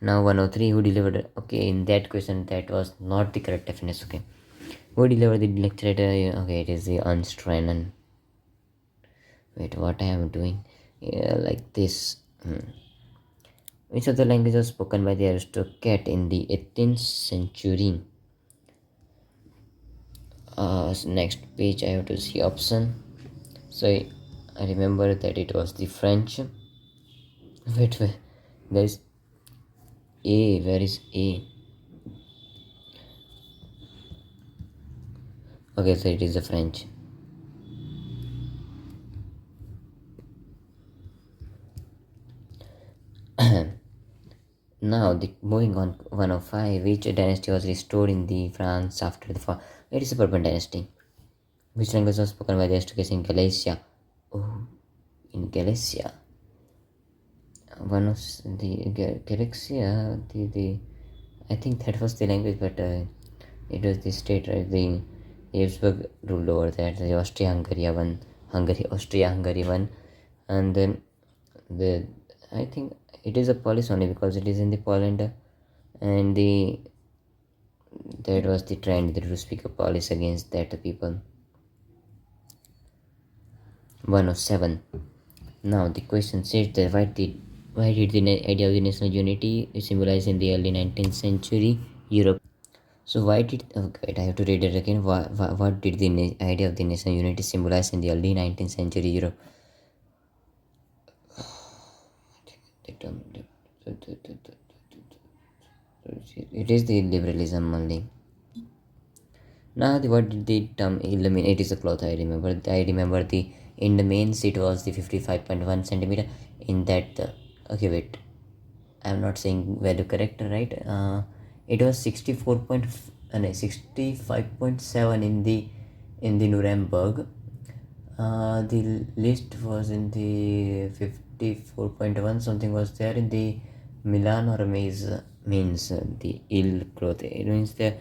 Now 103, who delivered? Okay, in that question that was not the correct definition. Okay, who delivered the lecture? Okay, it is the Unstrainen. Wait, what I am doing? Yeah, like this. Which of the languages was spoken by the aristocrat in the 18th century? Next page I have to see option. So I remember that it was the French. Wait, there is A. Where is A? Okay, so it is the French. Now, moving on 105, which dynasty was restored in the France after the fall? It is the Bourbon dynasty. Which language was spoken by the aristocrats in Galicia? Oh, in Galicia. One of the Galicia, the I think that was the language, but it was the state, right? The Habsburg ruled over that. The Austria-Hungary one, and then the I think it is a Polish only because it is in the Poland, and that was the trend that to speak a Polish against that people. 107. Now the question says that why did the idea of the national unity symbolize in the early 19th century Europe? So why did wait, I have to read it again. What did the idea of the national unity symbolize in the early 19th century Europe? It is the liberalism only. Now what did the term illuminate? It is a cloth. I remember. In the mains it was the 55.1 centimeter. In that okay, wait, I'm not saying value correct, right? It was 65.7 in the Nuremberg. The list was in the 54.1 something was there in the Milan or means the ill cloth. It means the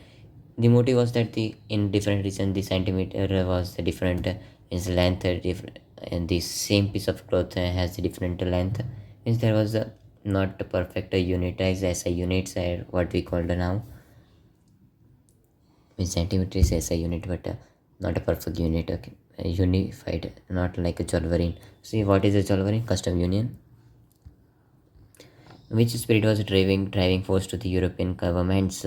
motive was that the in different region the centimeter was the different means length different, and the same piece of cloth has the different length. Means there was not a perfect unitized SI units are what we call now. Means centimeter is SI unit, but not a perfect unit. Okay, unified, not like a Jolverin. See what is a Jolverin? Custom union. Which spirit was a driving force to the European governments?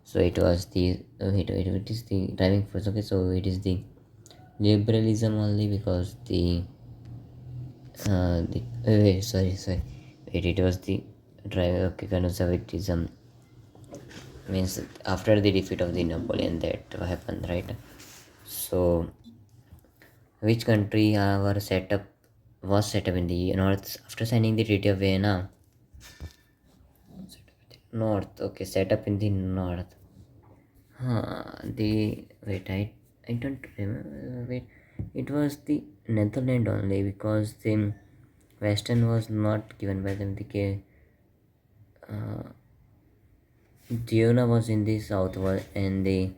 So it was the it is the driving force. Okay, so it is the liberalism only because sorry it was the driving. Okay, conservatism means after the defeat of the Napoleon that happened, right? So Which country was set up in the north after signing the Treaty of Vienna? North, okay, set up in the north. I don't remember. Wait, it was the Netherlands only, because the Western was not given by them. Vienna was in the south, and the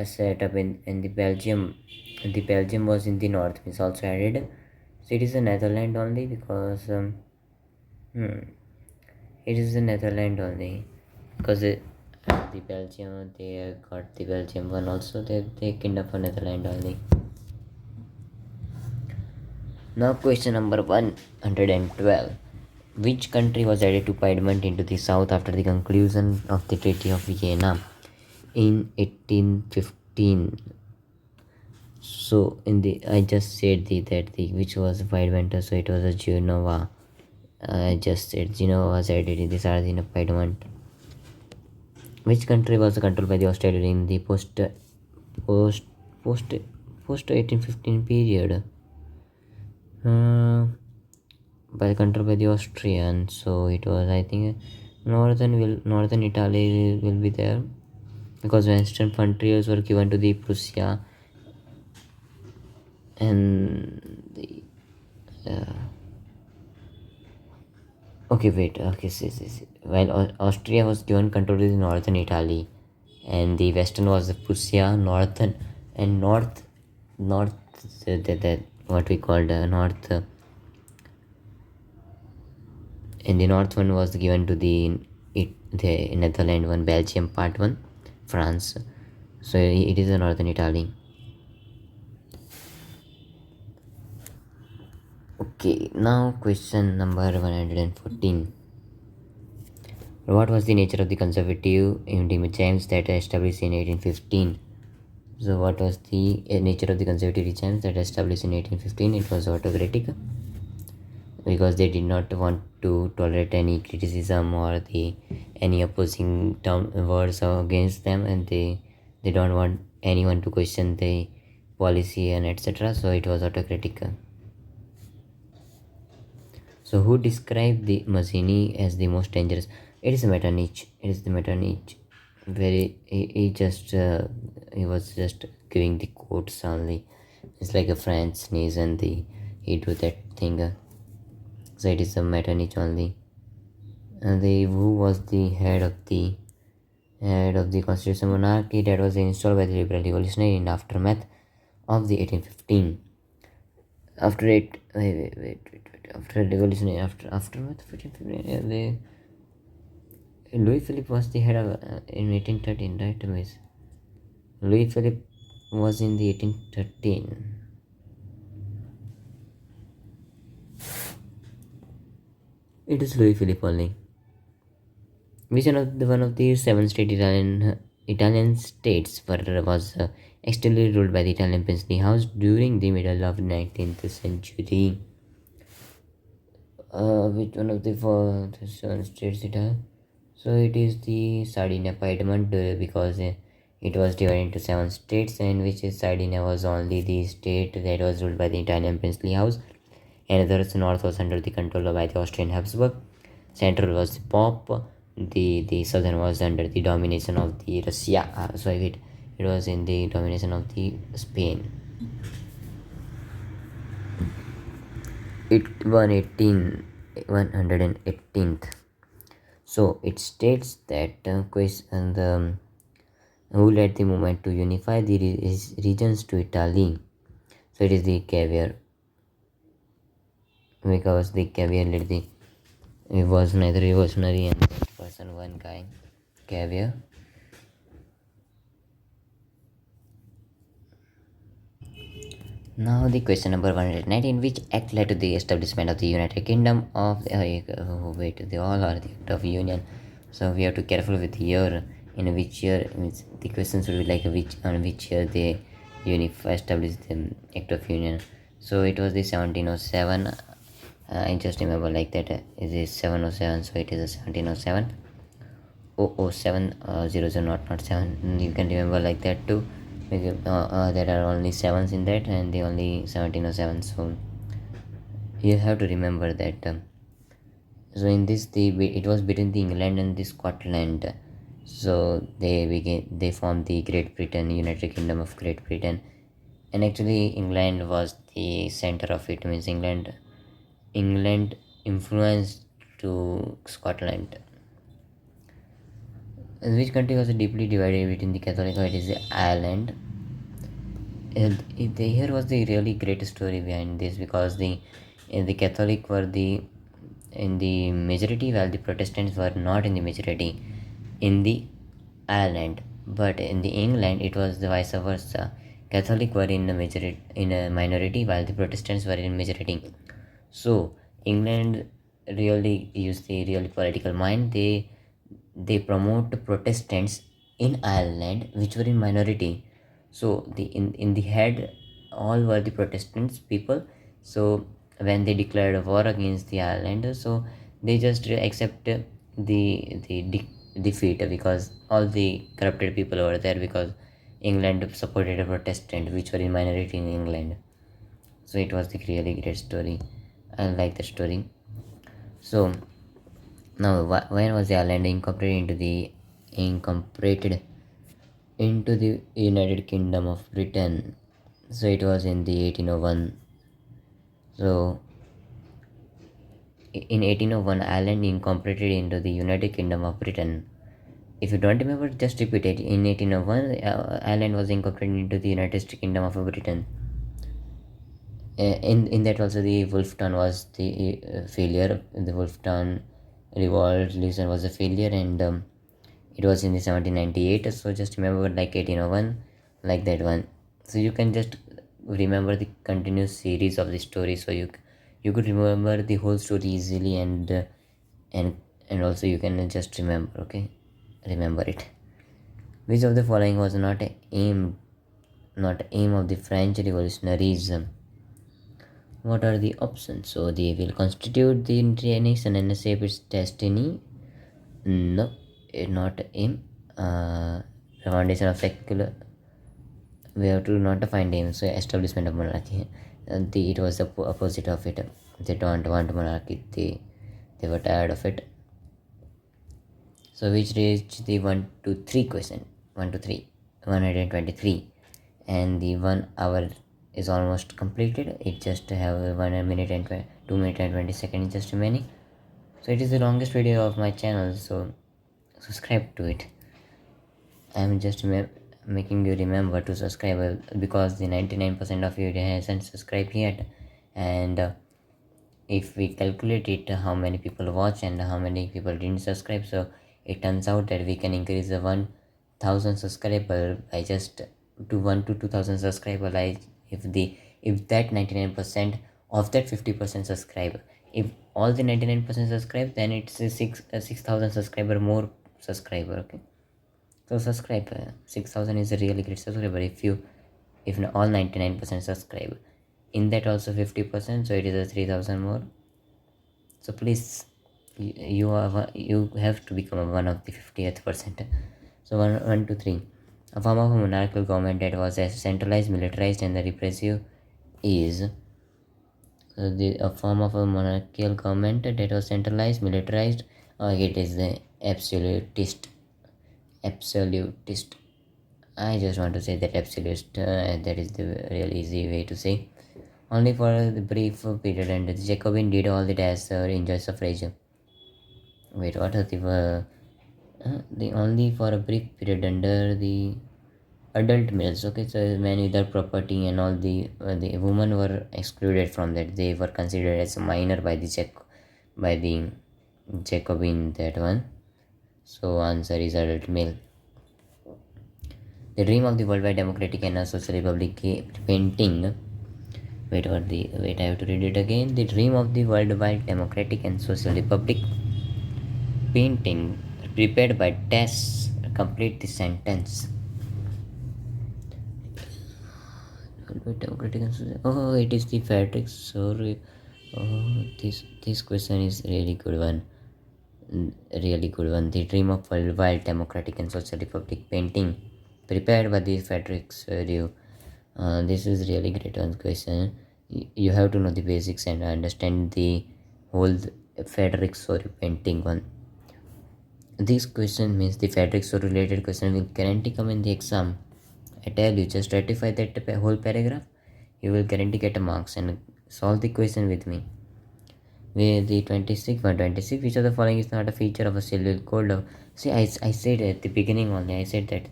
set up in the Belgium. The Belgium was in the north, is also added. So it is the Netherlands only, because it is the Netherlands only, because the Belgium, they got the Belgium one also. They kingdom for Netherlands only. Now question number 112. Which country was added to Piedmont into the south after the conclusion of the Treaty of Vienna in 1815? So I just said which was Piedmont, so it was a Genova. I just said Genova was added in the Sardinia Piedmont. Which country was controlled by the Australia in the post 1815 period? By control by the Austrians. So it was, I think, northern Italy will be there, because western frontiers were given to the Prussia and the see. While Austria was given control to the northern Italy, and the western was the Prussia, northern and north that what we called north. And the north one was given to the Netherlands one, Belgium part 1, France. So it is a northern Italy. Okay, now question number 114. What was the nature of the conservative regimes that established in 1815? So what was the nature of the conservative regimes that established in 1815? It was autocratic, because they did not want to tolerate any criticism or any opposing words against them, and they don't want anyone to question the policy and etc. So it was autocratic. So who described the Mazzini as the most dangerous? It is Metternich. He was just giving the quotes only. It's like a French sneeze, and he do that thing. So it is a Metternich only. And who was the head of the constitutional monarchy that was installed by the liberal revolutionary in the aftermath of the 1815. After revolutionary, aftermath of 1815, Louis Philippe was the head of in 1813, right? Louis Philippe was in the 1813. It is Louis Philippe only. Which one of the 7 state Italian states was extensively ruled by the Italian princely house during the middle of 19th century? Which one of the 7 states it has? So it is the Sardinia Piedmont, because it was divided into 7 states, and which is Sardinia was only the state that was ruled by the Italian princely house. Another north was under the control by the Austrian Habsburg. Central was the Pope. The southern was under the domination of the Russia. It was in the domination of the Spain. It 118th. So it states that who led the movement to unify the regions to Italy. So it is the Cavour, because the Cavour led the. It was neither revolutionary and person, one guy, Cavour. Now the question number 119. Which act led to the establishment of the United Kingdom of the all are the act of union. So we have to be careful with year. In which year, means the questions will be like which year they established the act of union. So it was the 1707. I just remember like that. It is 707, so it is a 1707. 007 00 not 7. You can remember like that too. because there are only 7s in that and the only 17 or 7, so you have to remember that. So in this, it was between the England and the Scotland. So they formed the Great Britain, United Kingdom of Great Britain, and actually England was the center of it. Means England influenced to Scotland. And which country was deeply divided between the Catholic? It is Ireland. Here was the really great story behind this, because the Catholic were in the majority, while the Protestants were not in the majority in the Ireland. But in the England, it was the vice versa. Catholic were in a minority, while the Protestants were in majority. So England really used the really political mind. They promote Protestants in Ireland, which were in minority. So in the head, all were the Protestants people. So when they declared a war against the Irelanders, so they just accept defeat, because all the corrupted people were there, because England supported a Protestant which were in minority in England. So it was the really great story. I like the story. So now, when was the Ireland incorporated into the United Kingdom of Britain? So it was in the 1801. So in 1801, Ireland incorporated into the United Kingdom of Britain. If you don't remember, just repeat it. In 1801, Ireland was incorporated into the United Kingdom of Britain. In that also, the Wolftown was the failure. The Wolftown revolution was a failure, and it was in the 1798. So just remember, like 1801, like that one. So you can just remember the continuous series of the story, so you could remember the whole story easily, and and also you can just remember. Okay, remember it. Which of the following was not aim of the French revolutionaries? What are the options? So they will constitute the nation and shape its destiny. No, not aim. The foundation of secular. We have to not find aim. So establishment of monarchy. It was the opposite of it. They don't want monarchy. They were tired of it. So which reached the 1 to 3 question. 1 to 3. 123. And the 1 hour is almost completed. It just have 1 minute and 2 minutes and 20 seconds just remaining. So it is the longest video of my channel, so subscribe to it. I am just making you remember to subscribe, because the 99% of you hasn't subscribed yet. And if we calculate it, how many people watch and how many people didn't subscribe, so it turns out that we can increase the 1000 subscriber by just to 1 to 2000 subscriber. Like if that 99% of that 50% subscribe, if all the 99% subscribe, then it's a 6000 subscriber more subscriber. Okay, so subscribe. 6000 is a really great subscriber. If all 99% subscribe, in that also 50%, so it is a 3000 more. So please, you have to become one of the 50th percent. So 1 to 3. A form of a monarchical government that was centralized, militarized, and repressive is a form of a monarchical government that was centralized, militarized, or it is the absolutist. I just want to say that absolutist. That is the real easy way to say. Only for the brief period, and the Jacobin did all that as enjoy suffrage. Wait, what are the only for a brief period under the adult males? Okay, so men without property and all the women were excluded from that. They were considered as a minor by the Jacobin, that one. So answer is adult male. The dream of the worldwide democratic and social republic painting. Wait, I have to read it again. The dream of the worldwide democratic and social republic painting, prepared by Tess. Complete the sentence. Democratic and social. Oh, it is the Patrick. Sorry. Oh, this question is really good one. Really good one. The dream of worldwide democratic and social republic painting, prepared by the Fredericks review. This is really great one question. You have to know the basics and understand the whole Fredericks review painting one. This question means the Fredericks review related question will guarantee come in the exam. I tell you, just ratify that whole paragraph. You will guarantee get a marks and solve the question with me. With the 126, which of the following is not a feature of a cellular code? See, I said at the beginning only, I said that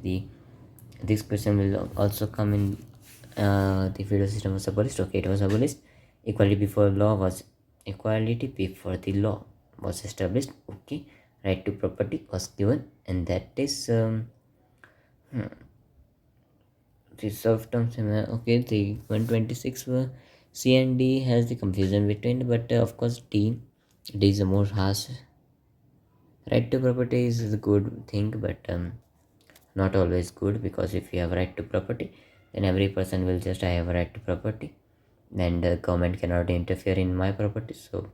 this question will also come in the feudal system was abolished. Okay, it was abolished. Equality before the law was established. Okay, right to property was given, and that is the serf terms. Okay, the 126 C and D has the confusion between, but of course D is the more harsh. Right to property is a good thing, but not always good, because if you have right to property, then every person will just I have a right to property, then the government cannot interfere in my property, so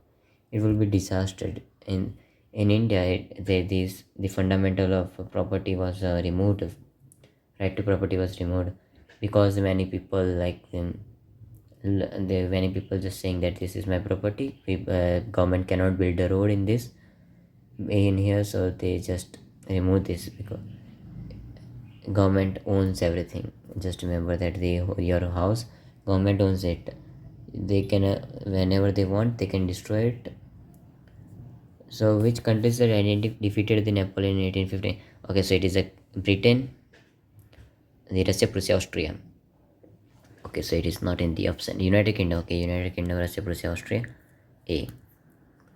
it will be disaster. In India, the fundamental of property was removed. Right to property was removed because many people many people just saying that this is my property. Government cannot build a road in here, so they just remove this because government owns everything. Just remember that your house, government owns it. They can whenever they want, they can destroy it. So which countries that defeated the Napoleon in 1815? Okay, so it is Britain, the Russia, Prussia, Austria. Okay, so it is not in the option. United Kingdom. Okay, United Kingdom, Russia, Prussia, Austria. A.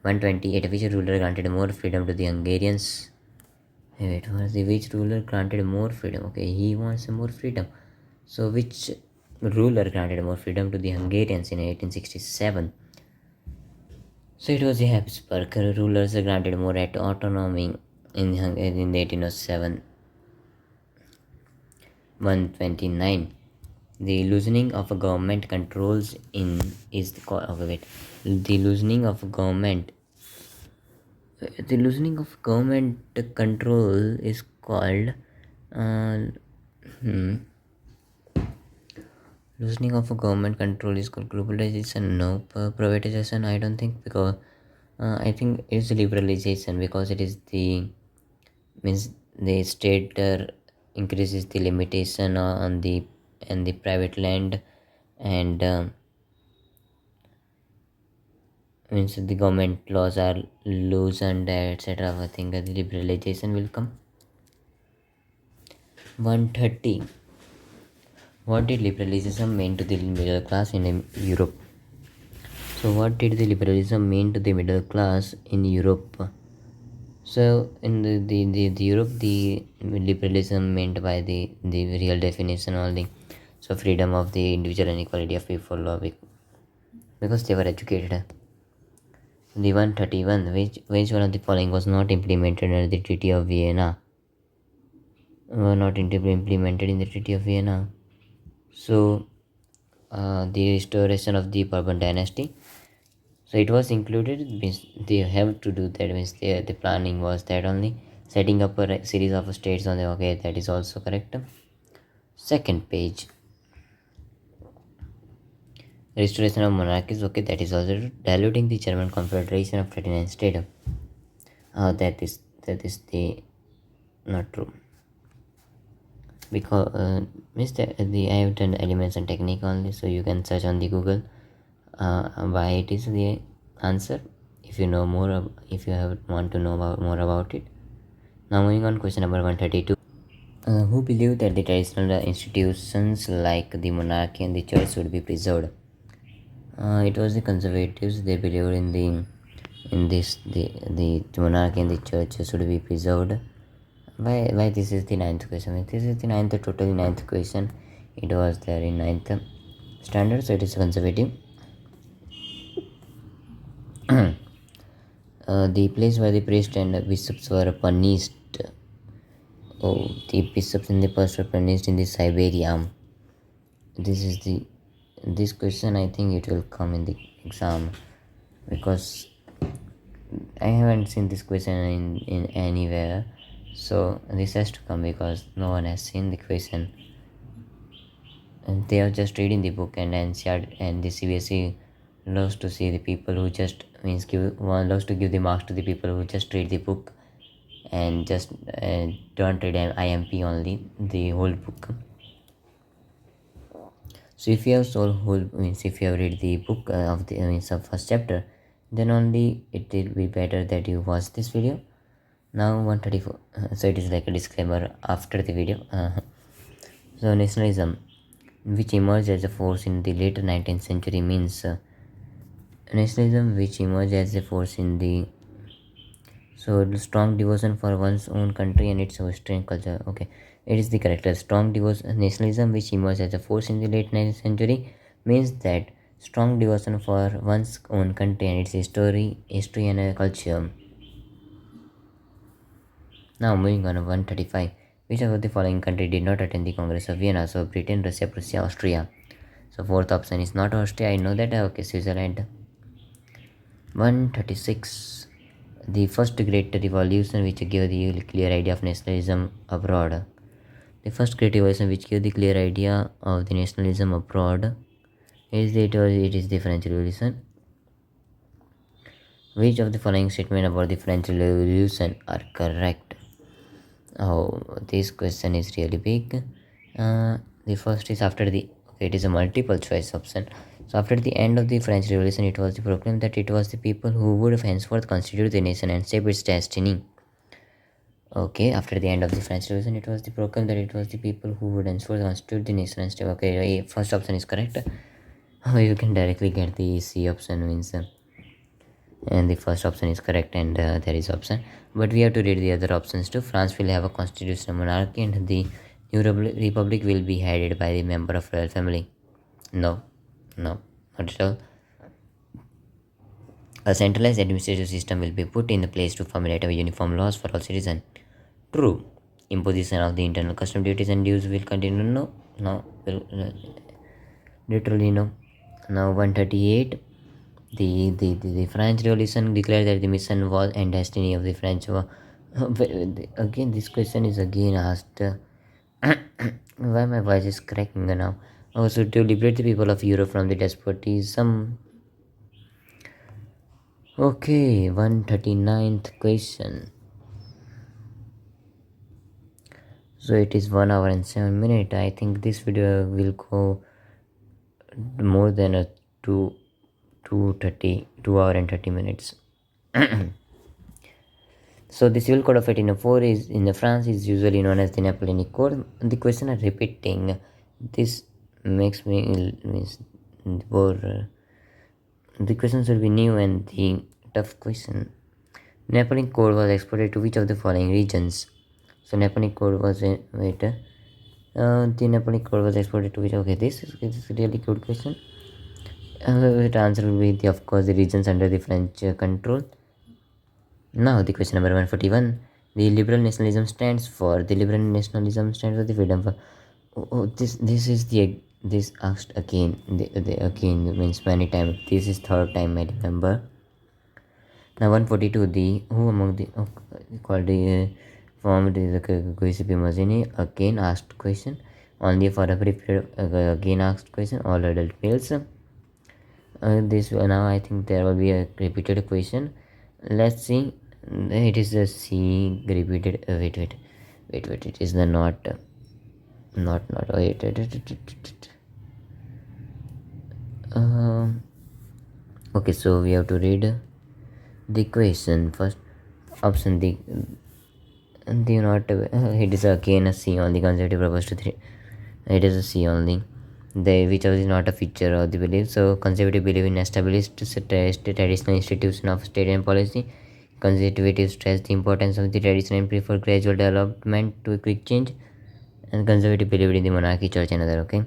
128. Which ruler granted more freedom to the Hungarians? Wait, which ruler granted more freedom? Okay, he wants more freedom. So which ruler granted more freedom to the Hungarians in 1867? So it was the Habsburg rulers granted more autonomy in 1807. 129. The loosening of government controls in is the the loosening of government control is called loosening of government control is called globalization. No, privatization I don't think, because I think it's liberalization, because it is the means the state increases the limitation on the private land, and means the government laws are loosened, etc. I think the liberalization will come. 130. What did liberalism mean to the middle class in Europe? So what did the liberalism mean to the middle class in Europe? So in the Europe, the liberalism meant by the real definition only. So freedom of the individual and equality of people law, because they were educated. The 131. Which one of the following was not implemented under the Treaty of Vienna? Not implemented in the Treaty of Vienna. So the restoration of the Bourbon dynasty. So it was included, means they have to do that, means the planning was that only. Setting up a series of states on the, okay, that is also correct. Second page. Restoration of monarchies, okay, that is also diluting the German Confederation of 39 states. That is the not true, because means the I have done elements and technique only, so you can search on the Google why it is the answer if you know more, if you want to know more about it. Now moving on, question number 132. Who believed that the traditional institutions like the monarchy and the church should be preserved? It was the conservatives. They believed in the monarchy and the church should be preserved. Why this is the ninth question? This is the ninth question. It was there in ninth standard, so it is conservative. The place where the priests and bishops were punished. Oh, the bishops and the pastors were punished in the Siberia. This question, I think it will come in the exam, because I haven't seen this question in anywhere. So this has to come because no one has seen the question, and they are just reading the book. And NCR and the CBSE loves to see the people who just loves to give the marks to the people who just read the book and just don't read IMP only the whole book. So if you have if you have read the book of the first chapter, then only it will be better that you watch this video. Now 134. So it is like a disclaimer after the video. So nationalism, which emerged as a force in the later 19th century, means nationalism which emerged as a force in the the strong devotion for one's own country and its history and culture. Okay, it is the correct. Strong devotion nationalism which emerged as a force in the late 19th century means that strong devotion for one's own country and its history and culture. Now moving on 135. Which of the following country did not attend the Congress of Vienna? So Britain, Russia, Prussia, Austria. So fourth option is not Austria. I know that. Okay, Switzerland. 136. The first great revolution which gave the clear idea of nationalism abroad. The first great revolution which gave the clear idea of the nationalism abroad is it is the French Revolution. Which of the following statements about the French Revolution are correct? Oh, this question is really big. The first is it is a multiple choice option. So after the end of the French Revolution, it was proclaimed that it was the people who would henceforth constitute the nation and shape its destiny. Okay, after the end of the French Revolution, it was the proclaimed that it was the people who would henceforth constitute the nation and shape. Okay, first option is correct. You can directly get the C option means. And the first option is correct, and there is option, but we have to read the other options too. France will have a constitutional monarchy and the new republic will be headed by the member of royal family. No, not at all. A centralized administrative system will be put in place to formulate uniform laws for all citizens. True. Imposition of the internal custom duties and dues will continue. No, literally no. Now 138. The French Revolution declared that the mission was and destiny of the French war. Again, this question is again asked. Why my voice is cracking now? Also, to liberate the people of Europe from the despotism. Okay, 139th question. So it is 1 hour and 7 minutes. I think this video will go more than a 2 hour and 30 minutes. So the civil code of 1804 is in France is usually known as the Napoleonic Code. The question is repeating. This makes me more. The questions will be new and the tough question. Napoleonic Code was exported to which of the following regions? So Napoleonic Code was the Napoleonic Code was exported to which? Okay, this is a really good question. The answer will be of course the regions under the French control. Now the question number 141. The liberal nationalism stands for the freedom for. This asked again. The again means many times. This is third time I remember. Now 142. The who among the called the formed the Giuseppe Mazzini again asked question. Only for a brief period again asked question. All adult males. This now I think there will be a repeated question. Let's see. It is a C repeated. Wait. It is the not. Wait. Okay, so we have to read the question first. Option the not. It is again a C only. Conservative proposed to 3. It is a C only. Which is not a feature of the belief. So conservative believe in established traditional institution of state and policy. Conservative stress the importance of the tradition and prefer gradual development to quick change. And conservative believed in the monarchy, church, and other. Okay.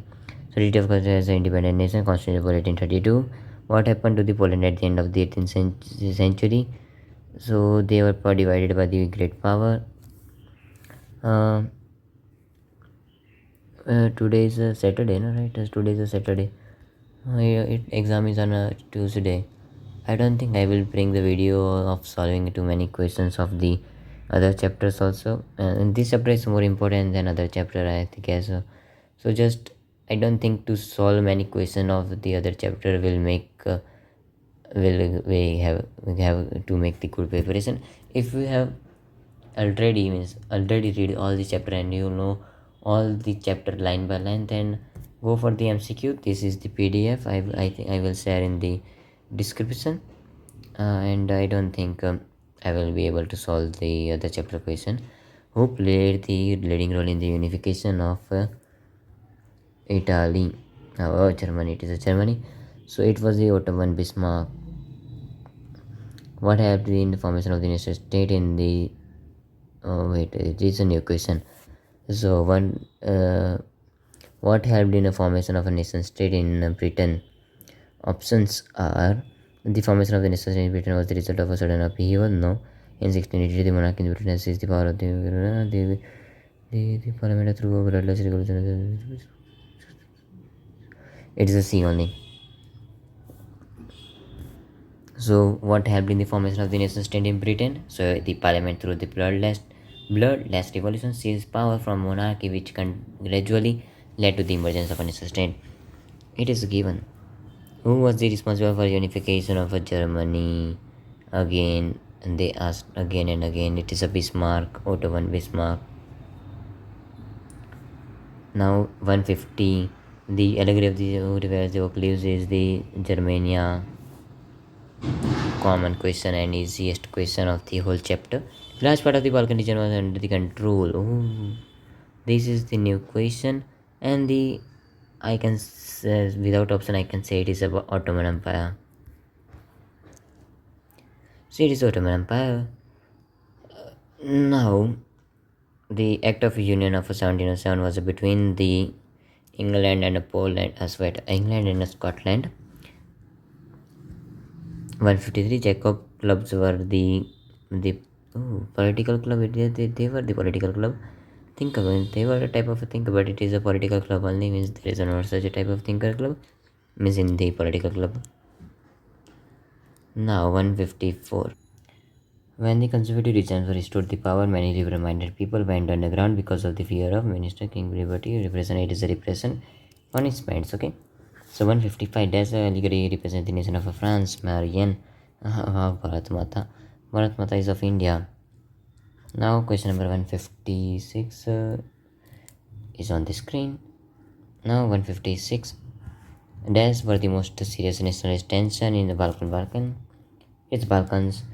So deity of Kosovo as an independent nation, constituted for 1832. What happened to the Poland at the end of the 18th century? So they were divided by the great power. Today is a Saturday, no, right? Today is a Saturday. Exam is on a Tuesday. I don't think I will bring the video of solving too many questions of the other chapters also, and this chapter is more important than other chapter, I think, as so just I don't think to solve many question of the other chapter will make will we have to make the good preparation. If we have already read all the chapter and you know all the chapter line by line, then go for the MCQ. This is the PDF. I think I will share in the description, and I don't think I will be able to solve the other chapter question. Who played the leading role in the unification of Italy? Germany. It is a Germany. So it was the Ottoman Bismarck. What helped in the formation of the nation state in the it is a new question. So what helped in the formation of a nation state in Britain? Options are: the formation of the nation state in Britain was the result of a sudden upheaval. No. In 1680, the monarchy in Britain seized the power of the parliament through a bloodless revolution. It is a C only. So what helped in the formation of the nation state in Britain? So the parliament through the bloodless revolution seized power from monarchy, which gradually led to the emergence of a nation state. It is given. Who was the responsible for unification of Germany? Again, and they asked again and again. It is a Bismarck, Ottoman Bismarck. Now 150. The allegory of the rivers the oak leaves is the Germania. Common question and easiest question of the whole chapter. Large part of the Balkan region was under the control. Oh, this is the new question, and the I can say, without option I can say it is about Ottoman Empire. So it is Ottoman Empire. Now, the Act of Union of 1707 was between the England and Poland, England and Scotland. 153 Jacob clubs were the political club. They were the political club. Think about it. They were a type of a thinker, but it is a political club only. Means there is not such a type of thinker club. Means in the political club. Now 154. When the conservative regimes were restored the power, many liberal-minded people went underground because of the fear of Minister King Liberty. Repression, it is a repression punishments. Okay. So 155 days legally represent the nation of France. Marianne, Bharat Mata. Bharat Mata is of India. Now question number 156 is on the screen. Now 156. Days were the most serious nationalist tension in the Balkan. It's Balkans.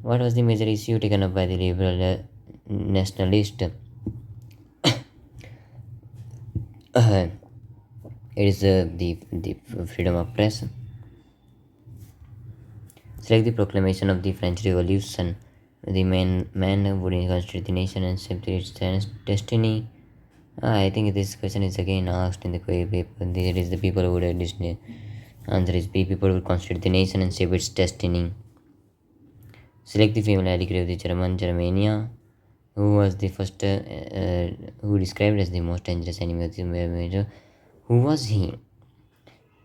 What was the major issue taken up by the liberal nationalist? It is the freedom of press. Select the proclamation of the French Revolution. The man would constitute the nation and shape its destiny. I think this question is again asked in the paper. There is the people who would answer is B. People would constitute the nation and shape its destiny. Select the female allegory of the Germania. Who was the first who described as the most dangerous enemy of the major? Who was he?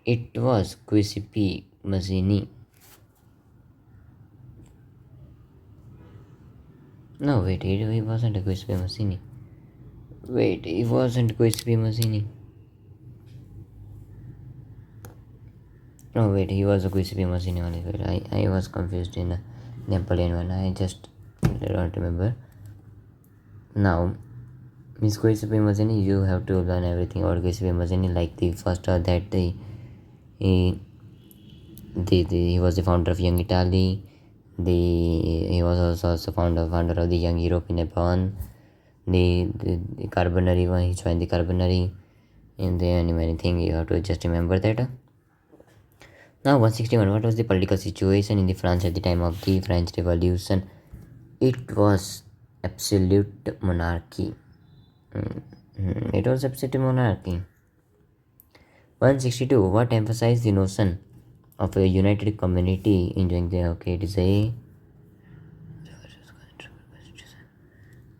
It was Giuseppe Mazzini. No, wait, he wasn't a Giuseppe Mazzini. Wait, he wasn't Giuseppe Mazzini. No, wait, he was a Giuseppe Mazzini only. Wait, I was confused in the Napoleon one. I don't remember. Now, Miss Giuseppe Mazzini, you have to learn everything about Giuseppe Mazzini, like the first that he was the founder of Young Italy. He was also founder of the Young Europe in Japan. The Carbonari one, he joined the Carbonari, and then many things you have to just remember that. Now 161. What was the political situation in the France at the time of the French Revolution? It was absolute monarchy. It was absolute monarchy. 162. What emphasized the notion of a united community enjoying the it is a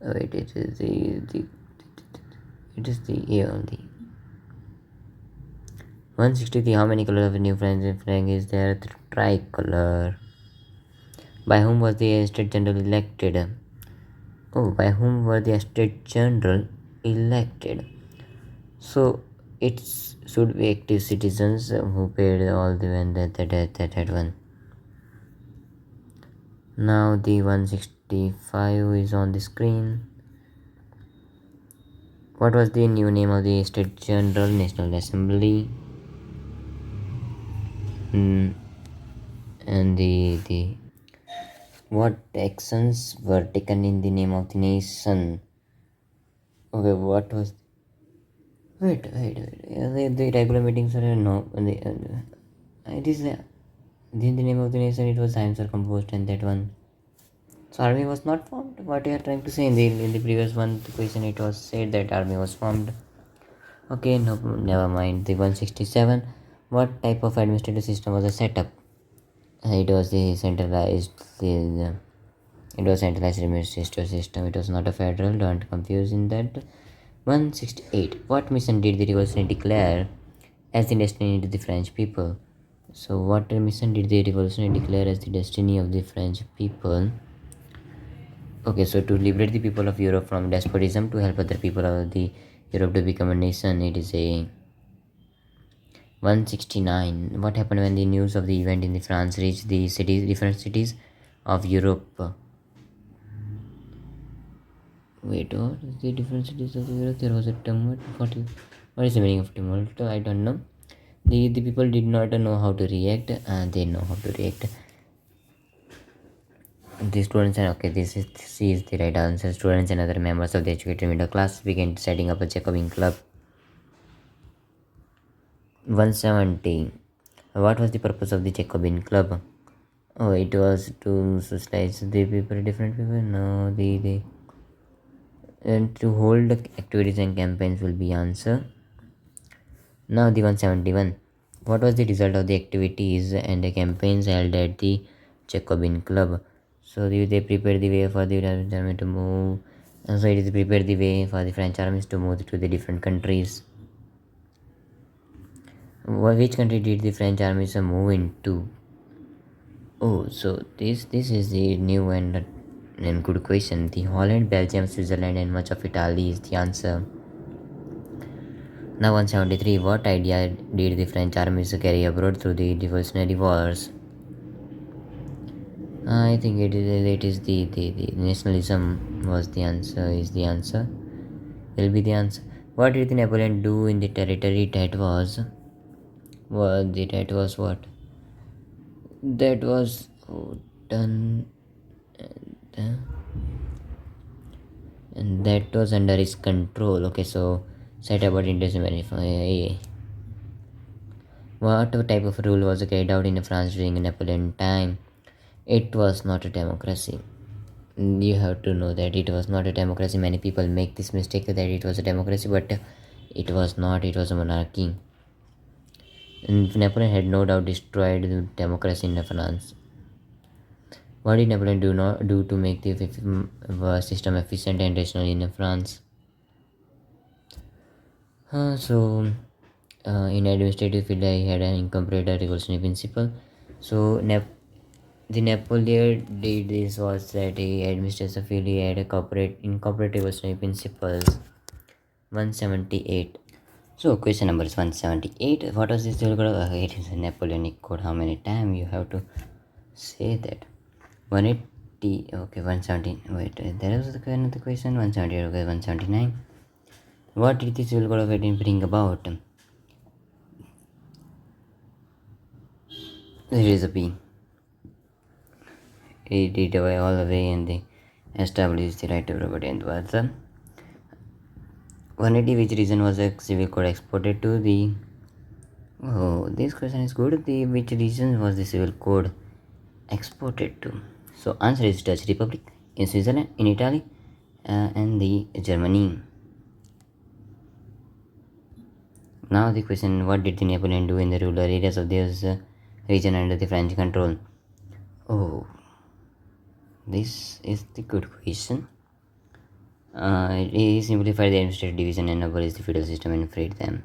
it is the A only. 163. How many colors of a new flag is there? Tricolor. By whom was the state general elected? Oh, by whom were the State General elected? So it should be active citizens who paid all the when that one. Now the 165 is on the screen. What was the new name of the State General National Assembly? And the what actions were taken in the name of the nation? Okay, what was? Wait. The regular meetings are no. It is in the name of the nation. It was hymns are composed and that one. So army was not formed. What you are trying to say in the previous one the question it was said that army was formed. Okay, no, never mind. The 167. What type of administrative system was set up? It was the centralized. It was centralized administrative system. It was not a federal. Don't confuse in that. 168. What mission did the revolution declare as the destiny to the French people? So, what mission did the revolution declare as the destiny of the French people? Okay, so to liberate the people of Europe from despotism, to help other people of the Europe to become a nation, it is a 169. What happened when the news of the event in the France reached the cities, different cities of Europe? Wait, what is the different cities of Europe? There was a tumult. What is the meaning of tumult? I don't know. The people did not know how to react, and they know how to react. The students and okay, C is the right answer. Students and other members of the educated middle class began setting up a Jacobin club. 170. What was the purpose of the Jacobin club? Oh, it was to socialize the people, different people. No, the and to hold activities and campaigns will be answer. Now the 171. What was the result of the activities and the campaigns held at the Jacobin Club? So they prepared the way for the French army to move. So it is prepared the way for the French armies to move to the different countries. Which country did the French armies move into? Oh, so this is the new and good question. The Holland, Belgium, Switzerland, and much of Italy is the answer. Now 173. What idea did the French armies carry abroad through the Revolutionary Wars? I think it is the nationalism was the answer, is the answer. Will be the answer. What did the Napoleon do in the territory that was that was what? That was done and that was under his control. Okay, so set about intention verify. What type of rule was carried out in France during Napoleon time? It was not a democracy. You have to know that it was not a democracy. Many people make this mistake that it was a democracy, but it was not. It was a monarchy. And Napoleon had no doubt destroyed the democracy in France. What did Napoleon do to make the system efficient and rational in France? In administrative field, I had an incomplete revolutionary principle. So the Napoleon did this was that he administrative field he had a incorporate revolutionary principles. 178. So question number is 178. What was this civil code? It is a Napoleonic code. How many times you have to say that? 180. Okay, 117. Wait, there was another question. 178. Okay, 179. What did the civil code of 18 bring about? There is a P. It did away all the way and they established the right to property and was 180. Which region was a civil code exported to the? Oh, this question is good. The which region was the civil code exported to? So answer is Dutch Republic, in Switzerland, in Italy, and the Germany. Now the question: what did the Napoleon do in the rural areas of this region under the French control? Oh, this is the good question. He simplified the administrative division and abolished the feudal system and freed them.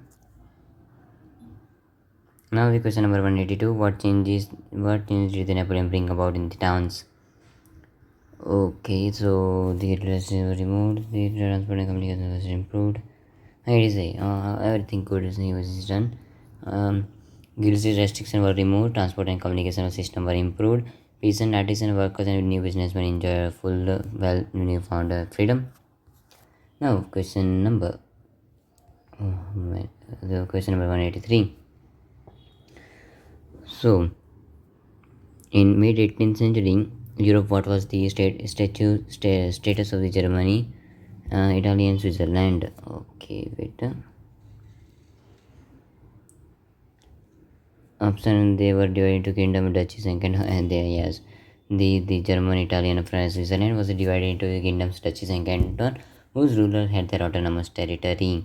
Now the question number 182: what changes did the Napoleon bring about in the towns? Okay, so the addresses were removed, the transport and communication was improved. It is everything good is done. Guilds restrictions were removed, transport and communication system were improved. Peasant, artisan, workers, and new businessmen enjoy full, newfound freedom. Now, question number 183. So, in mid 18th century, Europe, what was the status of the Germany, Italy, and Switzerland? Okay, wait. Option, they were divided into kingdom, duchies, and yes, the German, Italian, France, Switzerland was divided into kingdoms, duchies, and canton, whose rulers had their autonomous territory.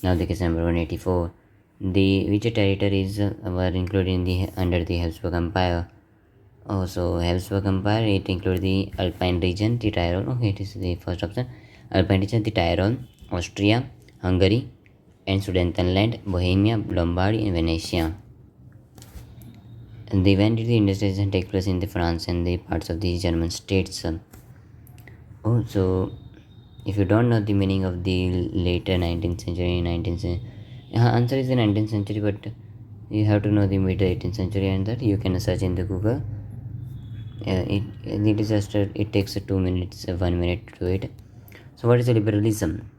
Now the question number 184. The which territories were included in the under the Habsburg Empire? Oh, so Habsburg Empire, it includes the Alpine region, the Tyrol. Okay, it is the first option. Alpine region, the Tyrol, Austria, Hungary, and Sudetenland, Bohemia, Lombardy, and Venetia. And when did the industrialization take place in the France and the parts of the German states? Oh, so if you don't know the meaning of the later 19th century, answer is the 19th century, but you have to know the mid 18th century, and that you can search in the Google. It is just it takes 2 minutes, 1 minute to do it. So what is liberalism?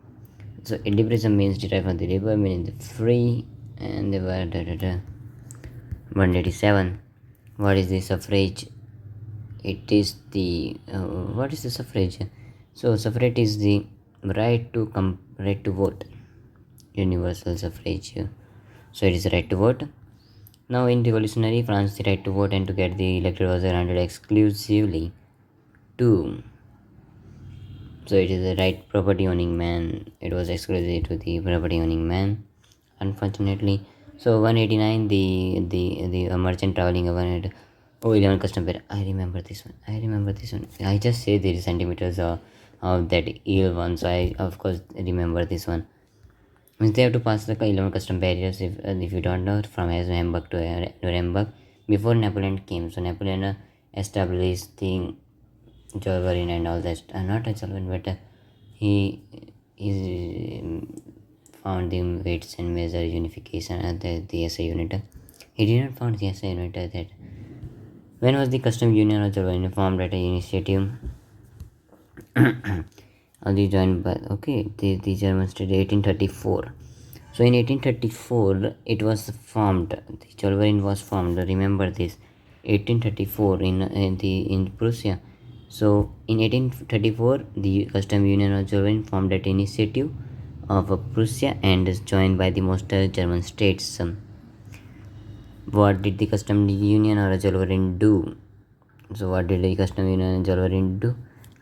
So liberalism means derived from the liber, meaning the free, and the word 187. What is the suffrage? It is the what is the suffrage? So suffrage is the right to vote, universal suffrage. So it is the right to vote. Now in revolutionary France, the right to vote and to get the elected was granted exclusively to. So it is the right property owning man. It was exclusive to the property owning man, unfortunately. So 189, the merchant traveling overnight. Oh, 11 custom pair. I remember this one. I just say the centimeters of that ill one, so I of course remember this one. Means they have to pass the 11 custom barriers if you don't know, from Hamburg to Nuremberg before Napoleon came. So Napoleon established the Jacobin and all that. Not a Jacobin, but he found the weights and measure unification at the SI unit. He did not found the SI unit that. When was the custom union of Jacobin formed at an initiative? Only joined by the German state 1834. So in 1834 it was formed. The Jacobin was formed. Remember this. 1834 in Prussia. So in 1834 the custom union of Jacobin formed at initiative of Prussia and is joined by the most German states. What did the custom union or Jacobin do? So what did the custom union and Jacobin do?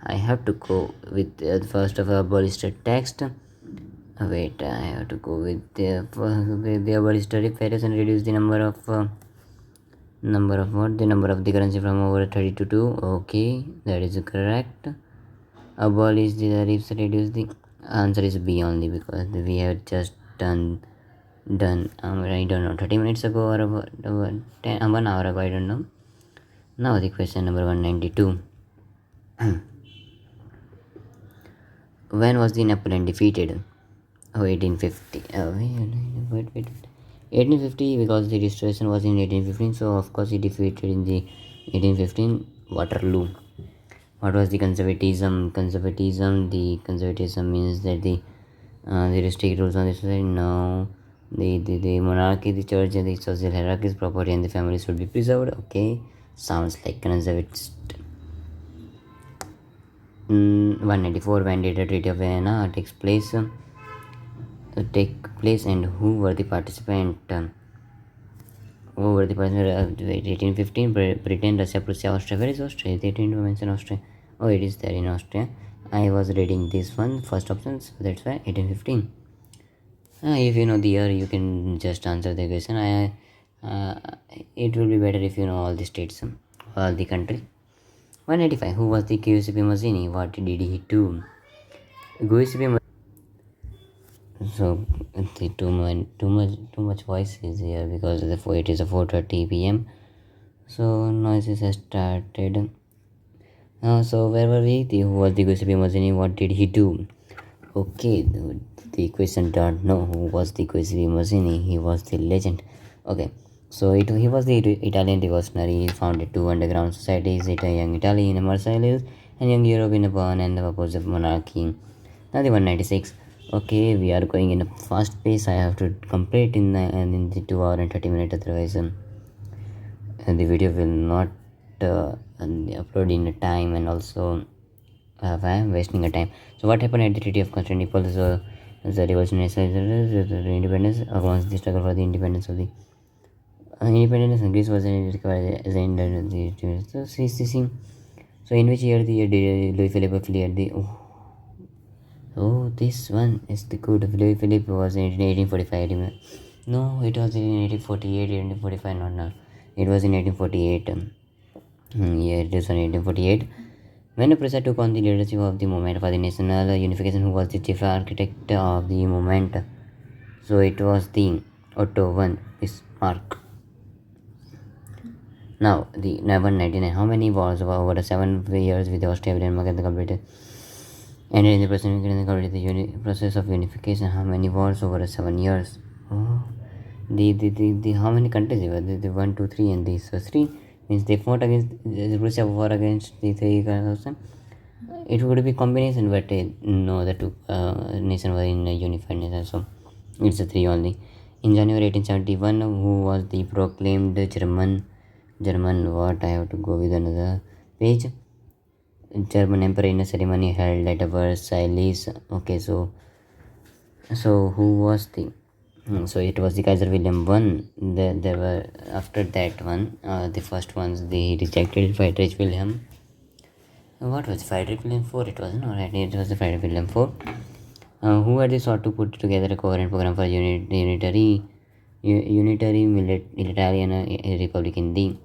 I have to go with first of all abolished text. Wait, I have to go with the abolished tariffs and reduce the number of the currency from over 30 to 2. Okay, that is correct. Abolish the tariffs, reduce the answer is B only, because we have just done I don't know, 30 minutes ago or about 1 hour ago, I don't know. Now the question number 192. When was the Napoleon defeated? 1850. Wait. 1850, because the restoration was in 1815, so of course he defeated in the 1815 Waterloo. What was the conservatism? The conservatism means that the restrict rules on the society. No, the monarchy, the church, and the social hierarchies, property, and the family should be preserved. Okay, sounds like conservative. 194. When did the Treaty of Vienna take place, and who were the participants? 1815, Britain, Russia, Prussia, Austria. Where is Austria? They didn't mention Austria. Oh, it is there in Austria. I was reading this one, first option, so that's why 1815. If you know the year, you can just answer the question. It will be better if you know all the states, all the country. 185. Who was the Giuseppe Mazzini? What did he do? Giuseppe. So the too much voice is here because it is a 4:30 p.m. So noises have started. So where were we? Who was the Giuseppe Mazzini? What did he do? Okay, the question don't know who was the Giuseppe Mazzini. He was the legend. Okay, so he was the Italian revolutionary. He founded two underground societies: Young Italy in Marseilles and Young Europe in Bonn, and the opposite monarchy. Now the 196. Okay, we are going in a fast pace. I have to complete in the 2 hour and 30 minutes. Otherwise, the video will not upload in a time, and also I am wasting a time. So what happened at the Treaty of Constantinople? The revolutionary the independence against the struggle for the independence of the independence. Greece was recovered as the so in which year the Louis Philippe cleared the this one is the good. Louis Philippe was in 1845. No, it was in 1848, 1845, not. It was in 1848. Yeah, it is in 1848. When the Prussia took on the leadership of the movement for the national unification, who was the chief architect of the movement? So it was the Otto von Bismarck. Now, the 199. How many wars over 7 years with Austria, Denmark, and the completed? And in the process of unification, how many wars over 7 years? Oh, the how many countries were the 1, 2, 3, and these so 3 means they fought against the Russia war against the 3,000. It would be combination, but no, the two nation were in a unified nation, so it's a 3 only. In January 1871, who was the proclaimed German what? I have to go with another page. German emperor in a ceremony held at Versailles. Okay, so who was the so it was the Kaiser William I. There were after that one, the first ones they rejected Friedrich Wilhelm. What was Friedrich Wilhelm IV? It wasn't, alright. It was the Friedrich Wilhelm IV. Who had sought to put together a coherent program for unitary military republic in the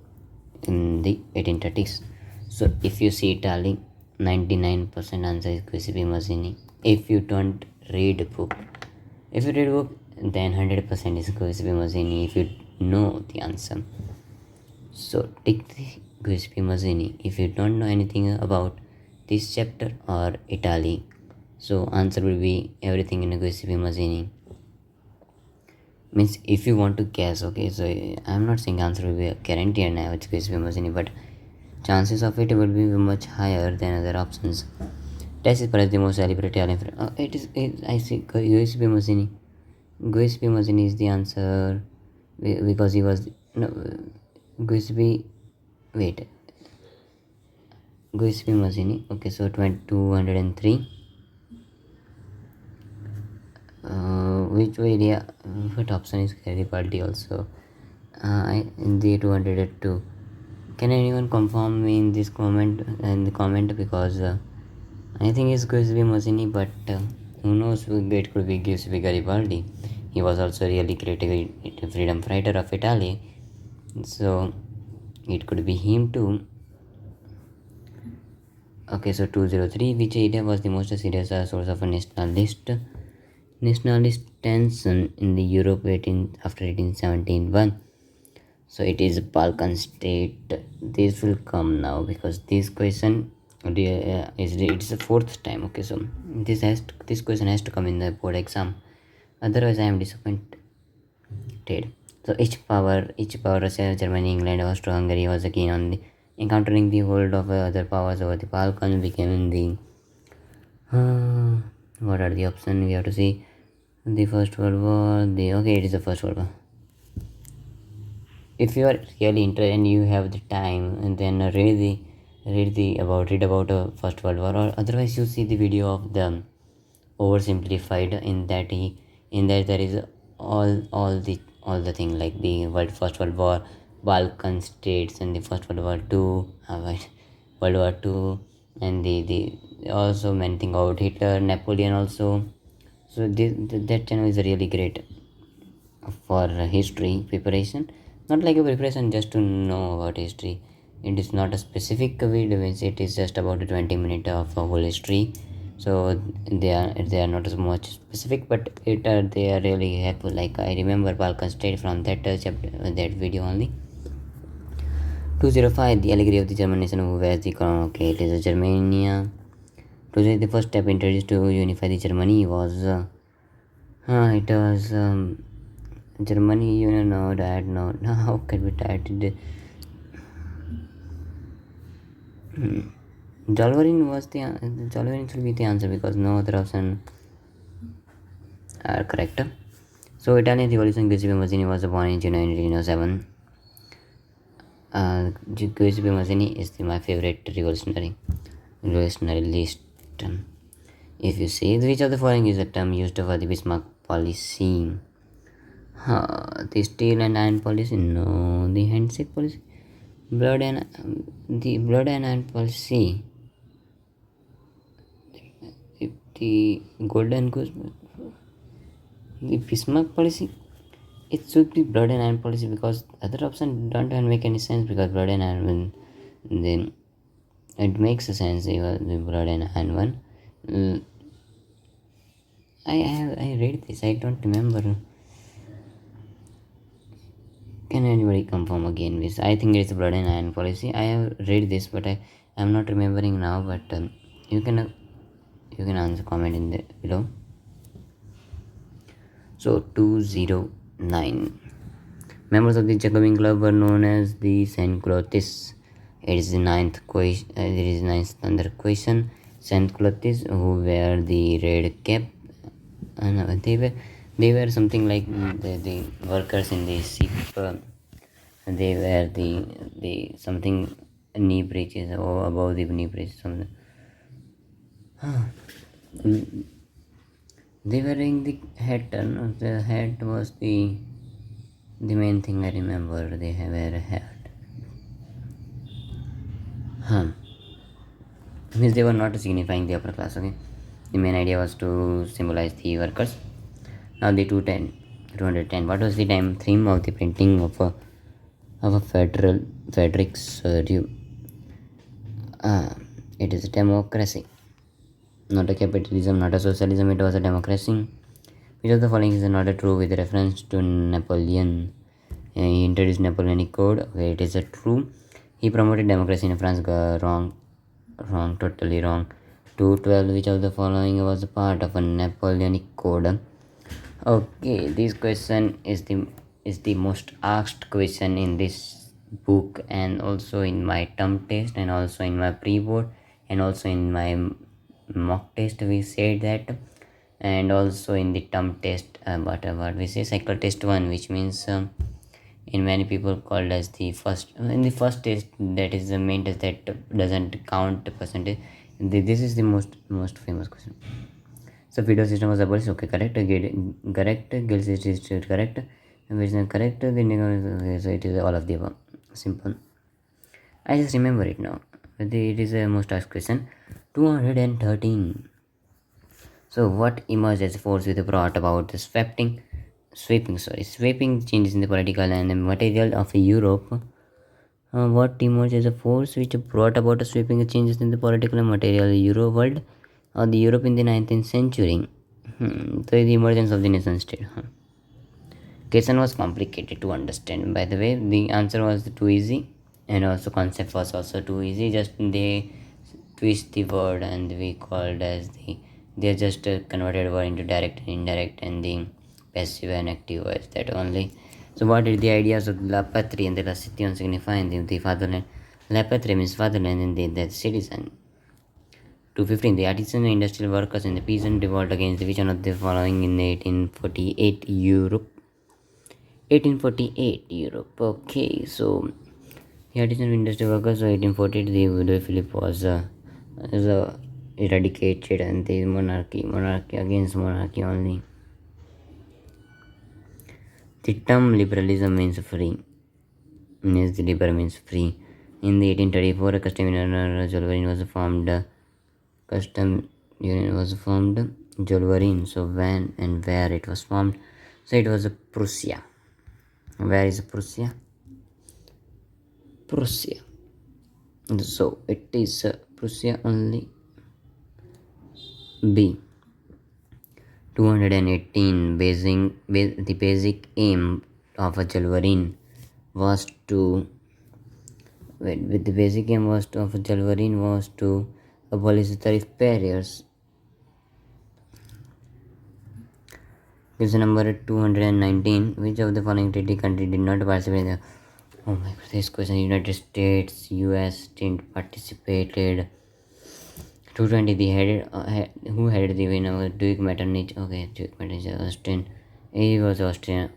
1830s. So if you see Italy, 99% answer is Giuseppe Mazzini. If you don't read book, then 100% is Giuseppe Mazzini. If you know the answer, so take the Giuseppe Mazzini. If you don't know anything about this chapter or Italy, so answer will be everything in Giuseppe Mazzini. Means if you want to guess, okay, so I'm not saying answer will be guaranteed now it's Giuseppe Mazzini, but chances of it will be much higher than other options. This is perhaps the most celebrated Italian. I see Giuseppe Mazzini. Giuseppe Mazzini is the answer because he was Giuseppe. Wait, Giuseppe Mazzini. Okay, so 203. Which area? What option is Garibaldi also? In the 202. Can anyone confirm me in this comment because I think it's Giuseppe Mazzini, but who knows? It could be Giuseppe Garibaldi. He was also really great freedom fighter of Italy, so it could be him too. Okay, so 203. Which area was the most serious source of a nationalist tension in the Europe after 1871? So it is Balkan state. This will come now because this question it's the 4th time. Okay, so this question has to come in the board exam. Otherwise, I am disappointed. So each power, Russia, Germany, England, Austria-Hungary was keen on encountering the hold of other powers over the Balkans. Became the what are the options? We have to see the First World War. It is the First World War. If you are really interested and you have the time, and then read about First World War, or otherwise you see the video of the oversimplified in that there is all the thing like the First World War, Balkan states, and the First World War II, World War II, and the also many things about Hitler, Napoleon also. So that channel is really great for history preparation, not like a preparation just to know about history. It is not a specific video, means it is just about 20 minutes of a whole history. So they are not as much specific, but they are really helpful. Like I remember Balkan State from that chapter, that video only. 205, the allegory of the German nation who wears the crown. Okay, it is Germania. The first step introduced to unify the Germany was it was Germany. You know that no how can we title Jolverin was the Jolverin should be the answer because no other option are correct. So Italian Revolution, Giuseppe Mazzini was born in June 1907. Giuseppe Mazzini is my favorite revolutionary list. If you see which of the following is a term used for the Bismarck policy? The steel and iron policy? No, the handshake policy. Blood and iron policy. The golden goose. The Bismarck policy. It should be blood and iron policy because other option don't make any sense because blood and iron then it makes a sense even the blood and iron one. I read this. I don't remember. Can anybody confirm again this? I think it's blood and iron policy. I have read this, but I am not remembering now. But you can answer comment in the below. So 209 members of the Jacobin club were known as the Sans-Culottes. It is the ninth question. There is ninth standard question. Sans-Culottes, who wear the red cap, they were something like the workers in the ship. They wear the something knee breeches or above the knee breeches. Something. They were wearing the hat. No? The hat was the main thing I remember. They wear a hat. Means they were not signifying the upper class. Okay. The main idea was to symbolize the workers. Now the 210. What was the theme of the printing of a Frederick's review? It is democracy, not a capitalism, not a socialism. It was a democracy. Which of the following is not true with reference to Napoleon? He introduced Napoleonic Code. Okay, it is a true. He promoted democracy in France. Wrong, totally wrong. 212. Which of the following was a part of a Napoleonic Code? Okay, this question is the most asked question in this book and also in my term test and also in my pre-board and also in my mock test we said that, and also in the term test what we say cycle test 1, which means in many people called as the first in the first test, that is the main test that doesn't count the percentage. This is the most famous question. So feudal system was abolished. Okay, correct. Guild system is correct. Which is correct. So it is all of the above. Simple. I just remember it now. It is a most asked question. 213. So what emerged as a force with brought about the sweeping changes in the political and the material of Europe? What emerged as a force which brought about a sweeping changes in the political and material Euro world or the Europe in the 19th century? So the emergence of the nation state. Question was complicated to understand. By the way, the answer was too easy and also concept was also too easy. Just they twist the word and we called as they just converted word into direct and indirect and the passive and active words, that only. So what are the ideas of La Patrie and the La Cité signifying the fatherland? La Patrie means fatherland and the citizen. 215. The artisan and industrial workers and the peasant revolt against the vision of the following in 1848 Europe. 1848 Europe. Okay, so the artisan and industrial workers. So 1848, the Louis Philippe was eradicated and the monarchy against monarchy only. The term liberalism means free. Means the liber means free. In the 1834, a custom union Jolverin was formed. Custom union was formed. Jolverin. So when and where it was formed? So it was Prussia. Where is Prussia? Prussia. So it is Prussia only. B. 218. The basic aim of a Jolverin was to with the basic aim was of Jacobin was to abolish the tariff barriers. Question number 219. Which of the following treaty country did not participate in the... Oh my god, this question. United States, US didn't participated. 220. The headed, who headed the Vienna? Duke Metternich. Okay, Duke Metternich, Austrian. He was Austrian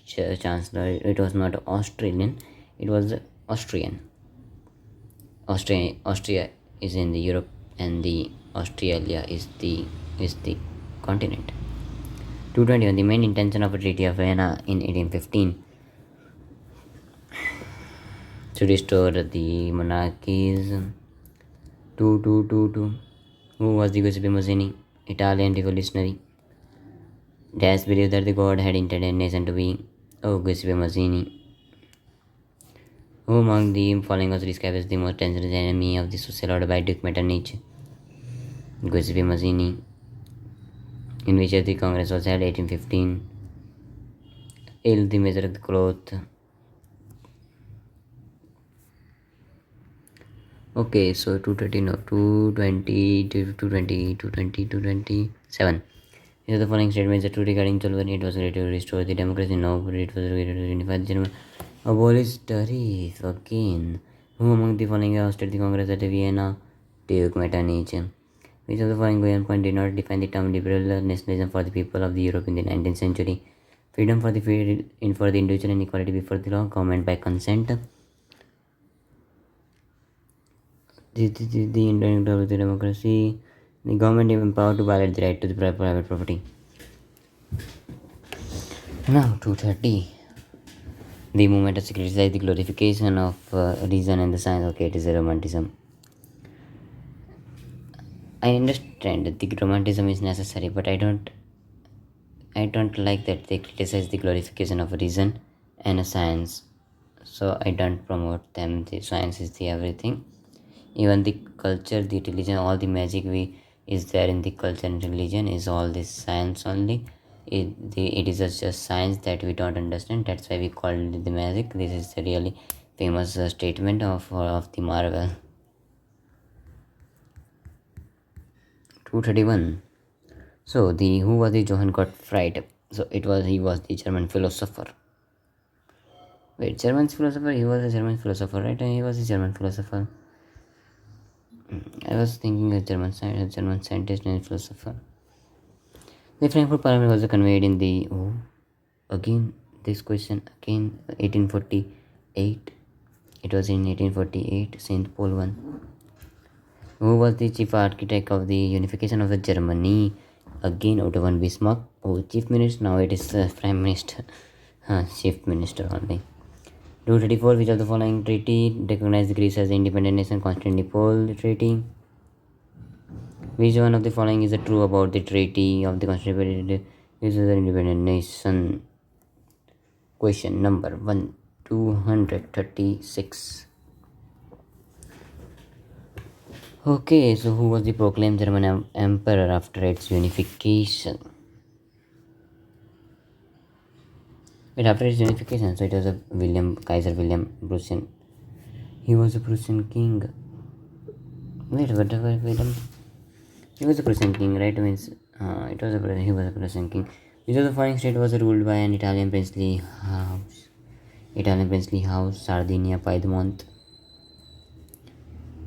chancellor. It was not Australian. It was Austrian. Austria is in the Europe, and the Australia is the continent. 221. The main intention of the Treaty of Vienna in 1815 to restore the monarchies. 2222. Who was the Giuseppe Mazzini? Italian revolutionary. Dash believed that the God had intended a nation to be. Oh, Giuseppe Mazzini. Who among the following was described as the most dangerous enemy of the social order by Duke Metternich? Giuseppe Mazzini. In which year the Congress was held? 1815. Il the measure of the cloth. Okay, so 230, no, 220, 220, 220, 227. These are the following statements are true regarding Jacobin. It was ready to restore the democracy. No, but it was ready to unify the German. Abolish tariff again. Who among the following hosted the Congress at Vienna? Duke Metternich. Which of the following going point did not define the term liberal nationalism for the people of the Europe in the 19th century? Freedom for the individual and equality before the law, government by consent. The individual of the democracy, the government is empowered to violate the right to the private property. Now 230. The movement has criticized the glorification of reason and the science. Okay, it is a romanticism. I understand that the romanticism is necessary, but I don't like that they criticize the glorification of reason and a science. So I don't promote them. The science is the everything. Even the culture, the religion, all the magic is there in the culture and religion is all this science only. It is just science that we don't understand. That's why we call it the magic. This is a really famous statement of the Marvel. 231. So who was the Johann Gottfried? So he was the German philosopher. Wait, German philosopher? He was a German philosopher, right? He was a German philosopher. I was thinking a German scientist and philosopher. The Frankfurt Parliament was conveyed in the... Oh, again, this question, again, 1848. It was in 1848, St. Paul I. Who was the chief architect of the unification of the Germany? Again, Otto von Bismarck. Oh, chief minister, now it is prime minister. Chief minister only. 234. Which of the following treaty recognized Greece as an independent nation? Constantinople Treaty. Which one of the following is true about the treaty of the Constantinople? Greece is an independent nation. Question number 236. Okay, so who was the proclaimed German emperor after its unification? But after its unification, so it was a Kaiser William Prussian. He was a Prussian king. Wait, he was a Prussian king, right? Means he was a Prussian king. Which of the following state was ruled by an Italian princely house? Sardinia, Piedmont.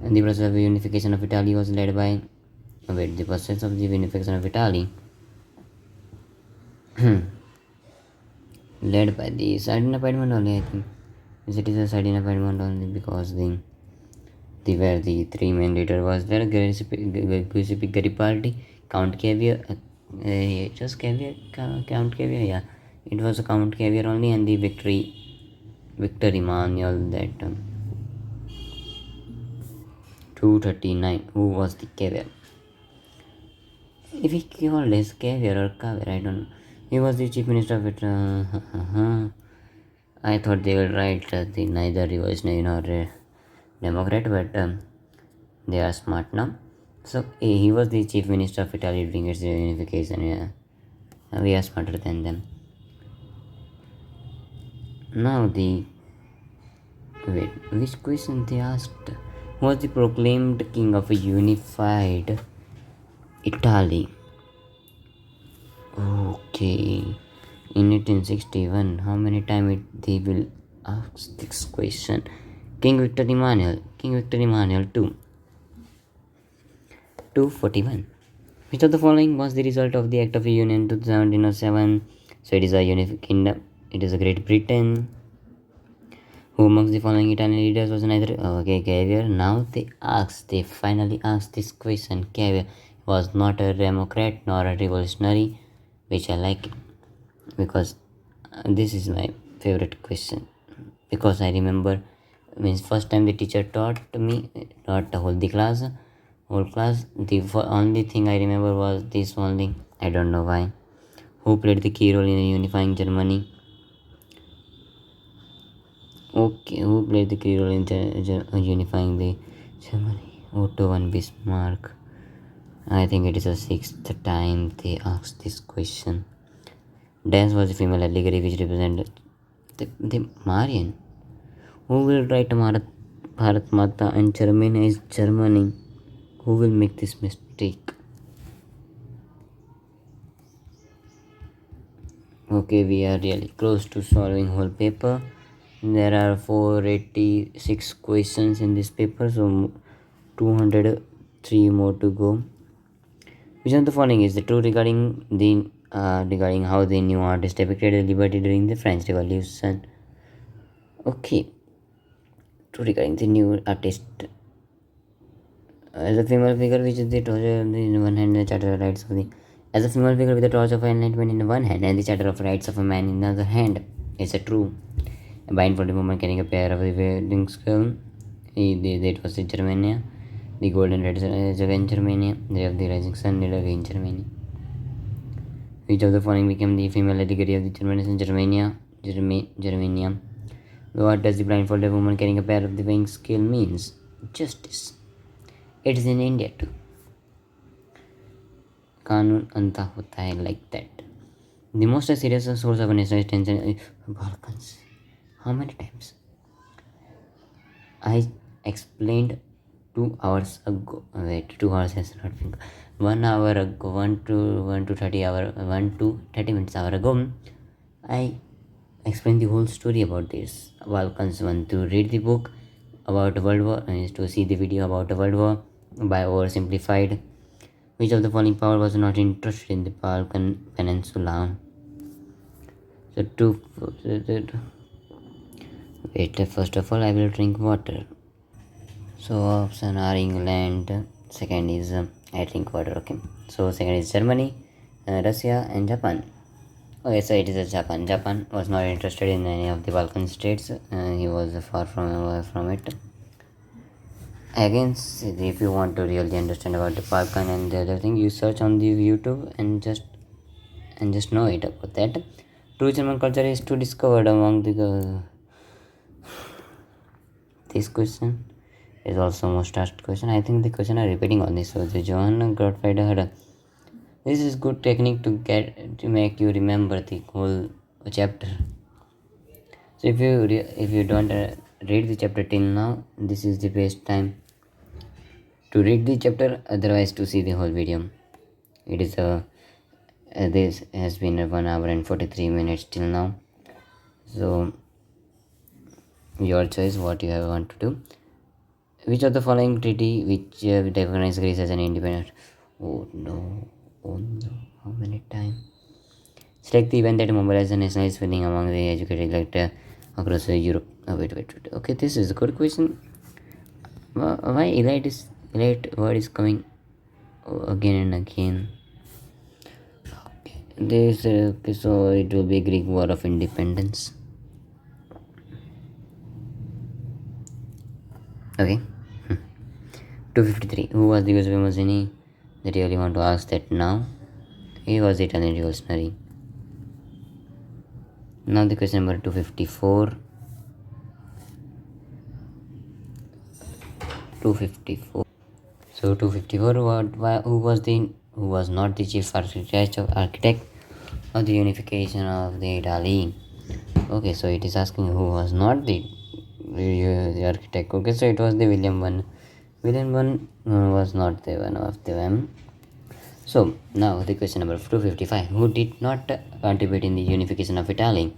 And the process of unification of Italy was led by... the process of the unification of Italy led by the Sardinia Piedmont only, I think. It is a Sardinia Piedmont only because where the three main leader was there: Giuseppe Garibaldi, Count Caviar, it was Count Caviar, yeah, it was a Count Caviar only, and the Victor Emmanuel, that 239. Who was the Caviar? If he called as Caviar or Caviar, I don't know. He was the chief minister of it. I thought they will write the neither revolutionary nor Democrat, but they are smart now. So he was the chief minister of Italy during its unification. Yeah, we are smarter than them. Now Wait, which question they asked? Who was the proclaimed king of a unified Italy? Okay, in 1861. How many times they will ask this question? King Victor Emmanuel. King Victor Emmanuel 241. Which of the following was the result of the Act of Union 1707? So it is a unified kingdom. It is a Great Britain. Who amongst the following Italian leaders was neither Cavour? Now they finally asked this question. Cavour was not a Democrat nor a revolutionary, which I like because this is my favorite question. Because I remember means first time the teacher taught the whole class. The only thing I remember was this only. I don't know why. Who played the key role in unifying Germany? Okay, who played the key role in unifying the Germany? Otto von Bismarck. I think it is the sixth time they asked this question. Dance was a female allegory which represented the Marian. Who will write Bharat Mata and Germany? Who will make this mistake? Okay, we are really close to solving whole paper. There are 486 questions in this paper, so 203 more to go. Which of the following is the true regarding how the new artist depicted liberty during the French Revolution? Okay, true regarding the new artist. As a female figure which is the torch in one hand and the charter of rights of the as a female figure with the torch of enlightenment in one hand and the charter of rights of a man in the other hand. It's a true. A blindfolded woman carrying a pair of the wedding scroll. That was in Germany. The golden red is in Germany. The day of the rising sun in Germany. Which of the following became the female allegory of the Germans in Germania? What does the blindfolded woman carrying a pair of the weighing scale means? Justice. It is in India too. कानून अंता होता है like that. The most serious source of nationalist tension is Balkans. How many times? I explained 2 hours ago. Wait, 2 hours has not been. 1 hour ago, 1 to 30 minutes hour ago. I explained the whole story about this Balkans one. To read the book about World War, to see the video about the World War by oversimplified. Which of the following power was not interested in the Balkan Peninsula? So wait, first of all I will drink water. So option are England, second is I drink water, okay. So second is Germany, Russia and Japan. Okay, so it is Japan. Japan was not interested in any of the Balkan states. He was far from it. Again, if you want to really understand about the Balkan and the other thing, you search on the YouTube and just know it about that. True German culture is to discovered among the this question is also most asked question. I think the question are repeating on this. So the Johann Gottfried Herder. This is good technique to make you remember the whole chapter. So if you don't read the chapter till now, this is the best time to read the chapter, otherwise to see the whole video. It is this has been 1 hour and 43 minutes till now. So your choice what you want to do. Which of the following treaty which recognizes Greece as an independent? Oh no, how many times? Select the event that mobilizes the nationalist feeling among the educated elite across Europe. Wait. Okay, this is a good question. Why elite word is coming again and again? Okay, this so it will be Greek War of Independence. Okay. 253. Who was the Giuseppe Mazzini? That you really want to ask that now. He was the Italian revolutionary. Now the question number 254. 254. So 254. Who was not the chief architect of the unification of the Italy? Okay, so it is asking who was not the the architect. Okay, so it was the William one. William one was not the one of them. So now the question number 255. Who did not contribute in the unification of Italy?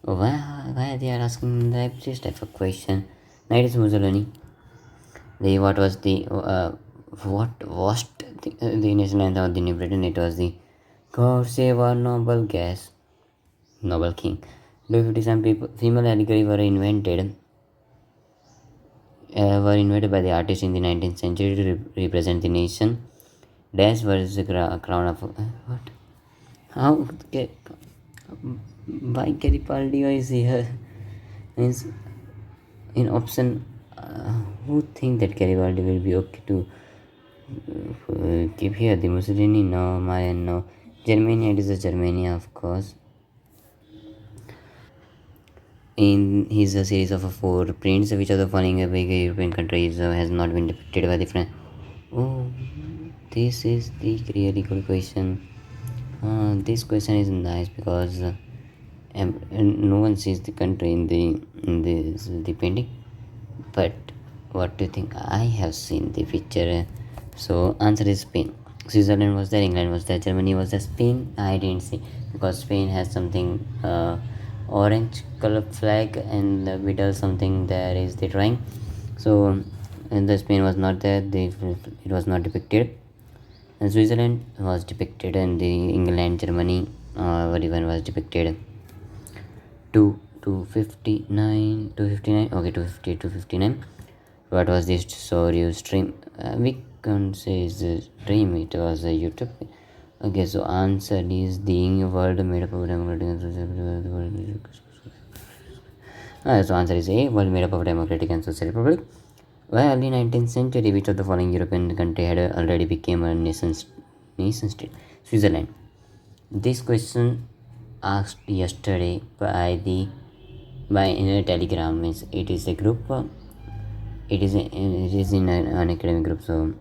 Why they are asking this type of question? Now it is Mussolini. What was the the national anthem of the New Britain? It was the God save our noble guest, noble king. 250 some people, female allegory were invented by the artists in the 19th century to represent the nation. Dash was the crown of what? How? Why Garibaldi is here? Means in option, who think that Garibaldi will be okay to keep here? The Mussolini, no. Mayan, no. Germany, it is a Germany, of course. In his series of 4 prints, which of the following big European countries has not been depicted by the French? Oh, this is the really good question. This question is nice because no one sees the country in the painting. But what do you think? I have seen the picture. So answer is Spain. Switzerland was there, England was there, Germany was there, Spain I didn't see because Spain has something orange color flag and the middle something there is the drawing. So and the Spain was not there. It was not depicted. And Switzerland was depicted, and the England, Germany, everyone was depicted. 259, 259. Okay, 250, 259. What was this? So you stream? We can't say it's a dream. It was a YouTube. Okay, so answer is the world made up of democratic and social. So answer is A. World made up of democratic and social republic. By early 19th century, which of the following European country had already become a nation state? Switzerland. This question asked yesterday by in a telegram. Means it is a group. It is in an academic group. So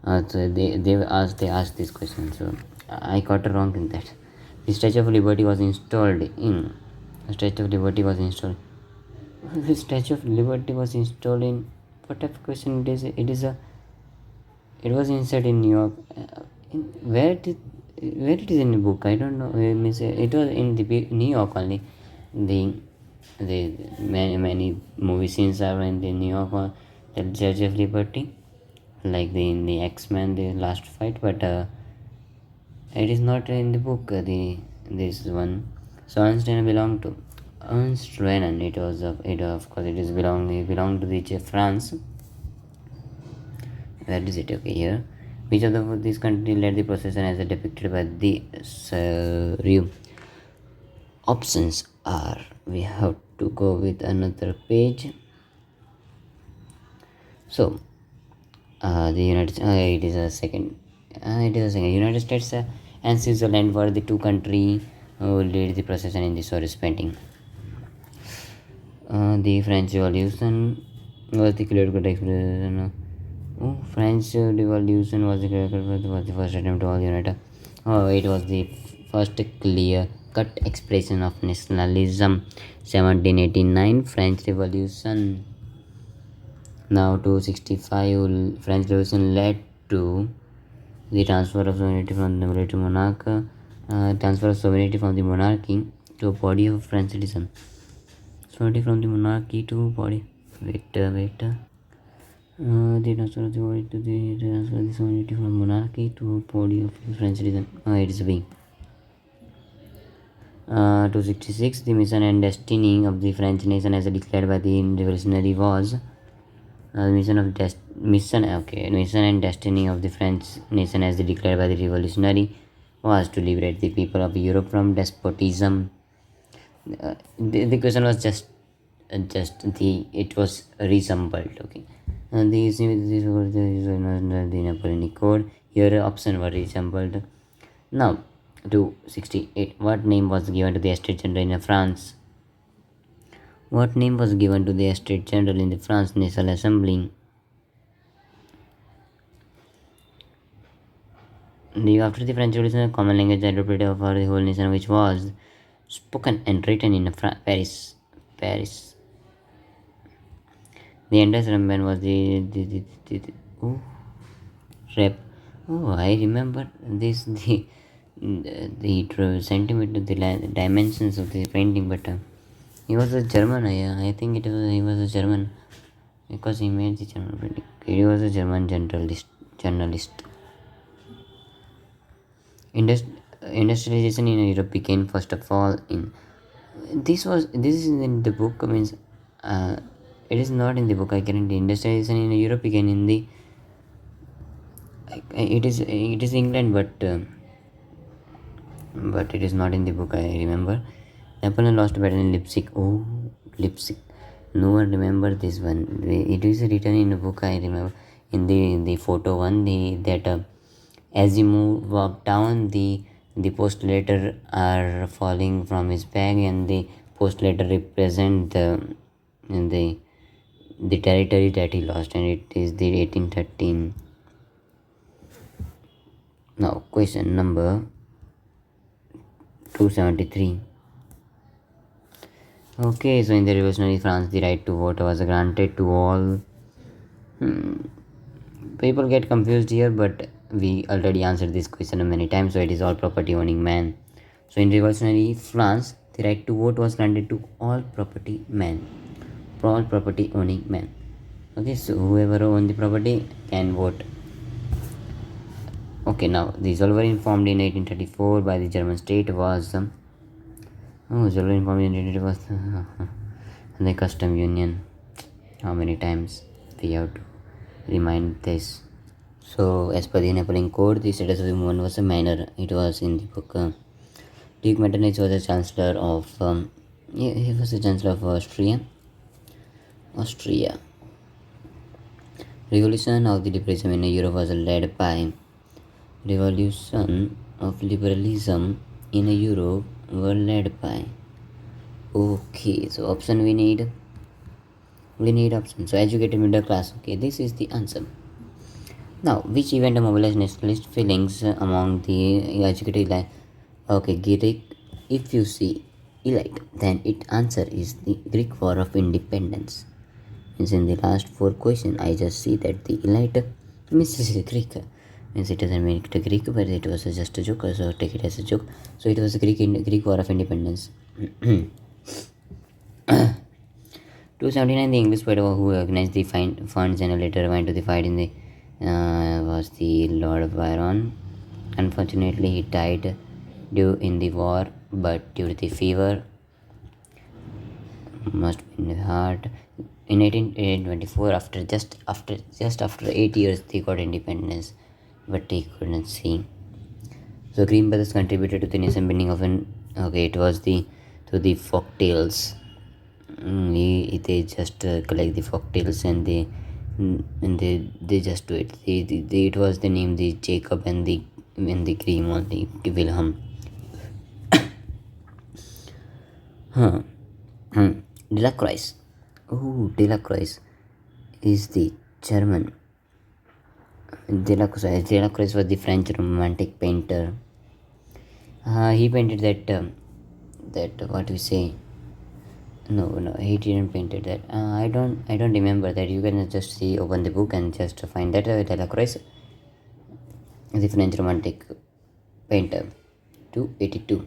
they asked this question. So I got it wrong in that. The Statue of Liberty was installed in. The Statue of Liberty was installed. The Statue of Liberty was installed in. What type of question it is? It was inside in New York. Where it is in the book? I don't know. It was in the New York only. The many movie scenes are in the New York. The Judge of Liberty, like in the X-Men, the last fight, but it is not in the book. This one. So Einstein belonged to Ernst Renan. It of course it is belonged to the France. Where is it? Okay, here. Which of these countries led the procession as depicted by the Surreal? Options are, we have to go with another page. So the United it is a second. United States and Switzerland were the two countries who led the procession in the Soros painting. The French Revolution was the clear cut expression. French Revolution was the first attempt to all unite. It was the first clear cut expression of nationalism. 1789 French Revolution. Now 265 French Revolution led to the transfer of sovereignty from the military monarch, transfer of sovereignty from the monarchy to a body of French citizen. Sovereignty from the monarchy to body. Wait. The transfer of the body to the transfer of the sovereignty from monarchy to a body of French citizen. It is B. 266 The mission and destiny of the French nation as declared by the revolutionary was mission and destiny of the French nation as declared by the revolutionary was to liberate the people of Europe from despotism. The question was just it was resembled. Okay, and these were the Napoleonic Code. Here option were resembled. Now 268 What name was given to the Estate General in France? What name was given to the Estate General in the France National Assembly? After the French Revolution, a common language adopted for the whole nation, which was spoken and written in Paris. The anti-Slum was the oh, rap. Oh, I remember this the centimeter, the dimensions of the painting, but he was a German. I think he was a German because he made the German painting. He was a German journalist. Industrialization in Europe began first of all in this is in the book means it is not in the book. I guarantee industrialization in Europe began in the it is England, but it is not in the book. I remember Napoleon lost a battle in Leipzig. Oh, Leipzig. No one remember this one. It is written in a book. I remember in the photo one. As you walk down, the postulator are falling from his bag, and the postulator represent the territory that he lost, and it is the 1813. Now, question number 273. Okay, so in the revolutionary France, the right to vote was granted to all. People get confused here, but we already answered this question many times, so it is all property owning man. So in revolutionary France, the right to vote was granted to all property owning men. Okay, so whoever owned the property can vote. Okay, now the Zollverein formed in 1834 by the German state was Zollverein formed in 1834 was the custom union. How many times we have to remind this? So, as per the Napoleon Code, the status of the woman was a minor. It was in the book. Duke Metternich was the chancellor of. He was the chancellor of Austria. Revolution of the liberalism in Europe was led by. Revolution of liberalism in Europe were led by. Okay, so option we need option. So educated middle class. Okay, this is the answer. Now, which event mobilized nationalist feelings among the educated elite? Okay, Greek. If you see elite, then its answer is the Greek War of Independence. Means in the last 4 questions, I just see that the elite means Greek. Means it doesn't mean it Greek, but it was just a joke. So take it as a joke. So it was a Greek War of Independence. 279, the English poet who organized the funds and later went to the fight in the was the Lord Byron. Unfortunately, he died in the war, but due to the fever, must be in the heart. In 1824, after 8 years, they got independence, but they couldn't see. So Green Brothers contributed to the nation building of an. Okay, it was the folktales. They just collect the folktales and they just do it. It was the name the Jacob and the Grimm or the Wilhelm. Delacroix. Oh, Delacroix is the German. Delacroix was the French romantic painter. He painted that what we say. No, he didn't paint it. That I don't remember that. You can just open the book and just find that Delacroix, the French romantic painter, 282.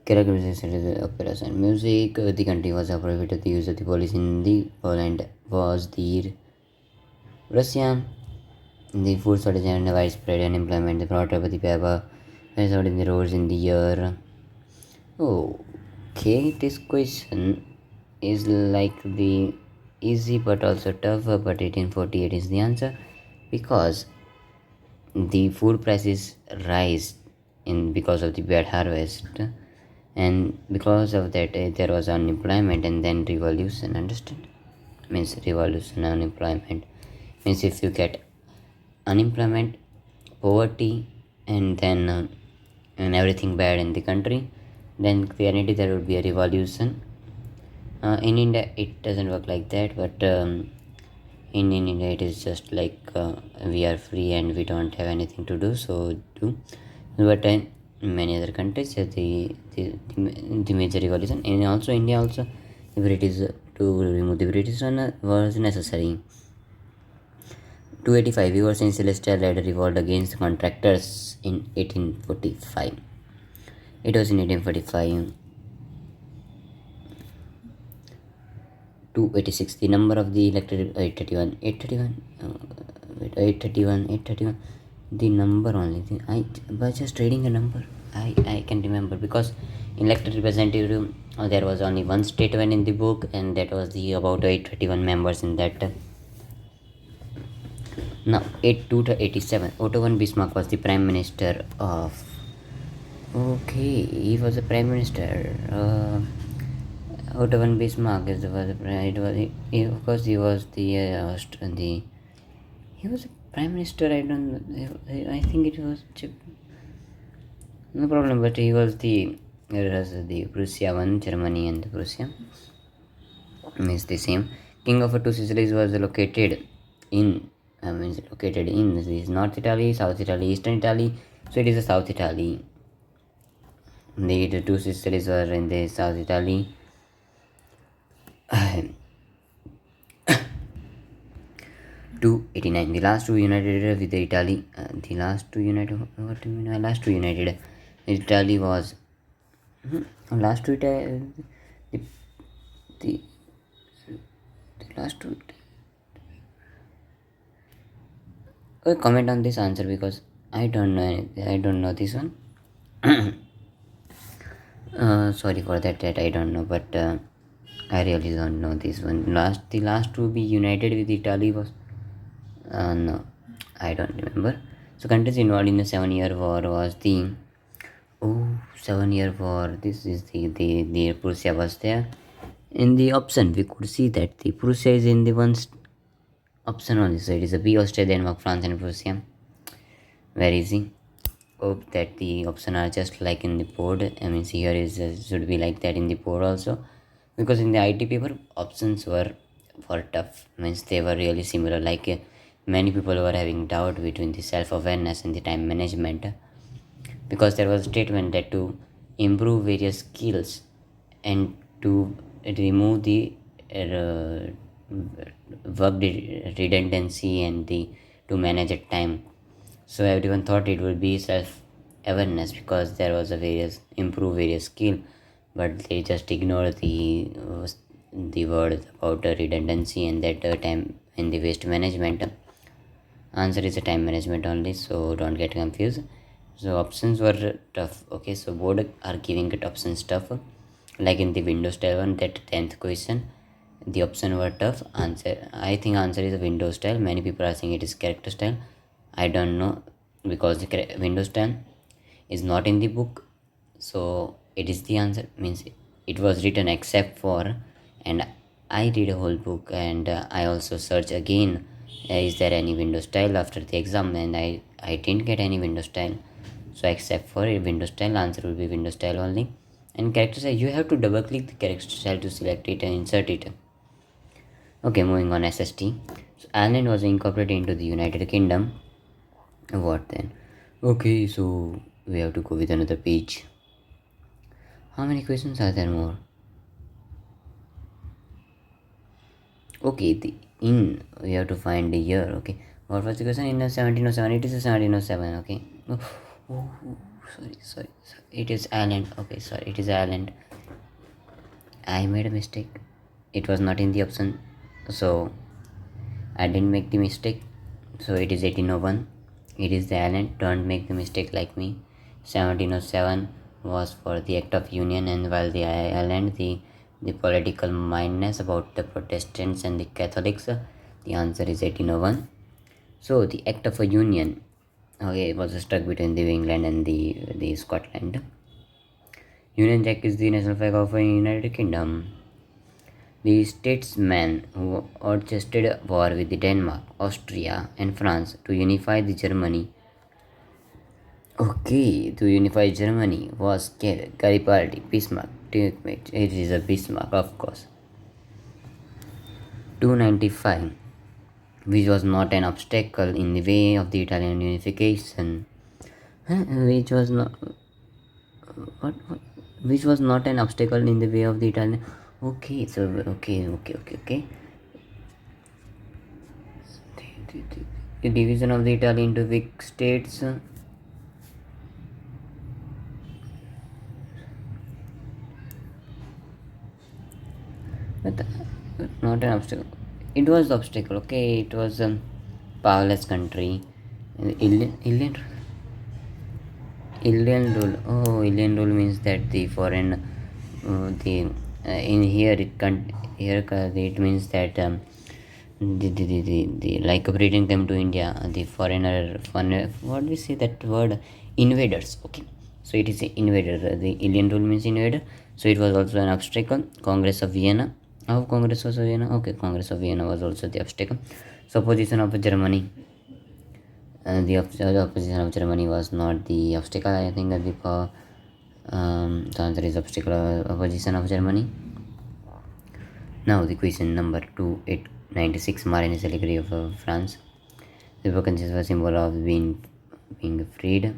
Characterization operas and music. The country was prohibited the use of the police in the Poland was the Russia. The food shortage and widespread unemployment. The brought up the paper was out in the roads in the year. Okay, this question is like the easy but also tougher, but 1848 is the answer because the food prices rise because of the bad harvest, and because of that there was unemployment and then revolution. Understand? Means revolution, unemployment means if you get unemployment, poverty, and then and everything bad in the country, then guarantee there would be a revolution. In India it doesn't work like that, but in India it is just like we are free and we don't have anything to do, so do. But in many other countries the major revolution, and also India also, if it is to remove the British run was necessary. 285 Viewers in Celestial led a revolt against the contractors in 1845. It was in 1845. 286 The number of the elected 831 the number only I by just reading a number I can remember, because elected representative there was only one statement in the book, and that was the about 831 members in that. Now 82 to 87 Otto von Bismarck was the prime minister of. Okay, he was the prime minister. Otto von Bismarck is of course he was the he was a prime minister. I think it was no problem, but he was the Prussia one, Germany and Prussia is the same. King of two Sicilies was located in this North Italy, South Italy, Eastern Italy. So it is a South Italy. The two Sicilies were in the South Italy. 289 The last two united with Italy. The last two united. What do you mean? Last two united. Italy was last two. The last two. Comment on this answer, because I don't know anything. I don't know this one. Sorry for that I don't know, but I really don't know this one. The last to be united with Italy was no, I don't remember. So countries involved in the 7-year war was the 7-year war. This is the Prussia was there. In the option we could see that the Prussia is in the one option only, so it is a B, Austria, Denmark, France and Prussia. Very easy. Hope that the options are just like in the board. I mean, here is should be like that in the board also, because in the IT paper options were tough. Means they were really similar. Like many people were having doubt between the self-awareness and the time management, because there was a statement that to improve various skills and to remove the work redundancy and to manage a time. So everyone thought it would be self-awareness, because there was a improve various skill, but they just ignored the word about redundancy and that time in the waste management. Answer is a time management only, so don't get confused. So options were tough. Okay, so board are giving it options tough, like in the Windows 11 that 10th question. The option were tough. I think answer is a Windows style. Many people are saying it is character style. I don't know, because the Windows 10 is not in the book, so it is the answer. Means it was written except for, and I read a whole book, and I also search again, is there any Windows style after the exam, and I didn't get any Windows style. So except for a Windows style, answer will be Windows style only. And character style, you have to double click the character style to select it and insert it. Okay, moving on. SST. So Ireland was incorporated into the United Kingdom. What then? Okay, so we have to go with another page. How many questions are there more? Okay, we have to find the year. Okay, what was the question? In 1707. It is 1707. Okay. Sorry. It is Ireland. Okay, sorry. It is Ireland. I made a mistake. It was not in the option, so I didn't make the mistake. So it is 1801. It is the Ireland. Don't make the mistake like me. 1707 was for the Act of Union, and while the Ireland, the political mindness about the Protestants and the Catholics, the answer is 1801. So the Act of a Union, okay, was struck between the England and the Scotland. Union Jack is the national flag of the United Kingdom. The statesmen who orchestrated war with Denmark, Austria and France to unify the Germany. Okay, to unify Germany was Garibaldi, Bismarck. It is a Bismarck, of course. 295, which was not an obstacle in the way of the Italian unification. Which was not an obstacle in the way of the Italian. Okay, so okay. The division of the Italy into big states. But not an obstacle. It was the obstacle. Okay, it was a powerless country. Alien rule. Oh, alien rule means that the foreign, the in here it can't here it means that the like Britain came to India, the foreigner, what do we say that word, invaders. Okay, so it is the invader. The alien rule means invader. So it was also an obstacle. Congress of Vienna. How Congress was of Vienna? Okay, Congress of Vienna was also the obstacle. So position of Germany. The opposition of Germany was not the obstacle. I think that the answer is obstacle opposition of Germany. Now the question number 2896. Marine is a degree of France. The book consists of a symbol of being freed.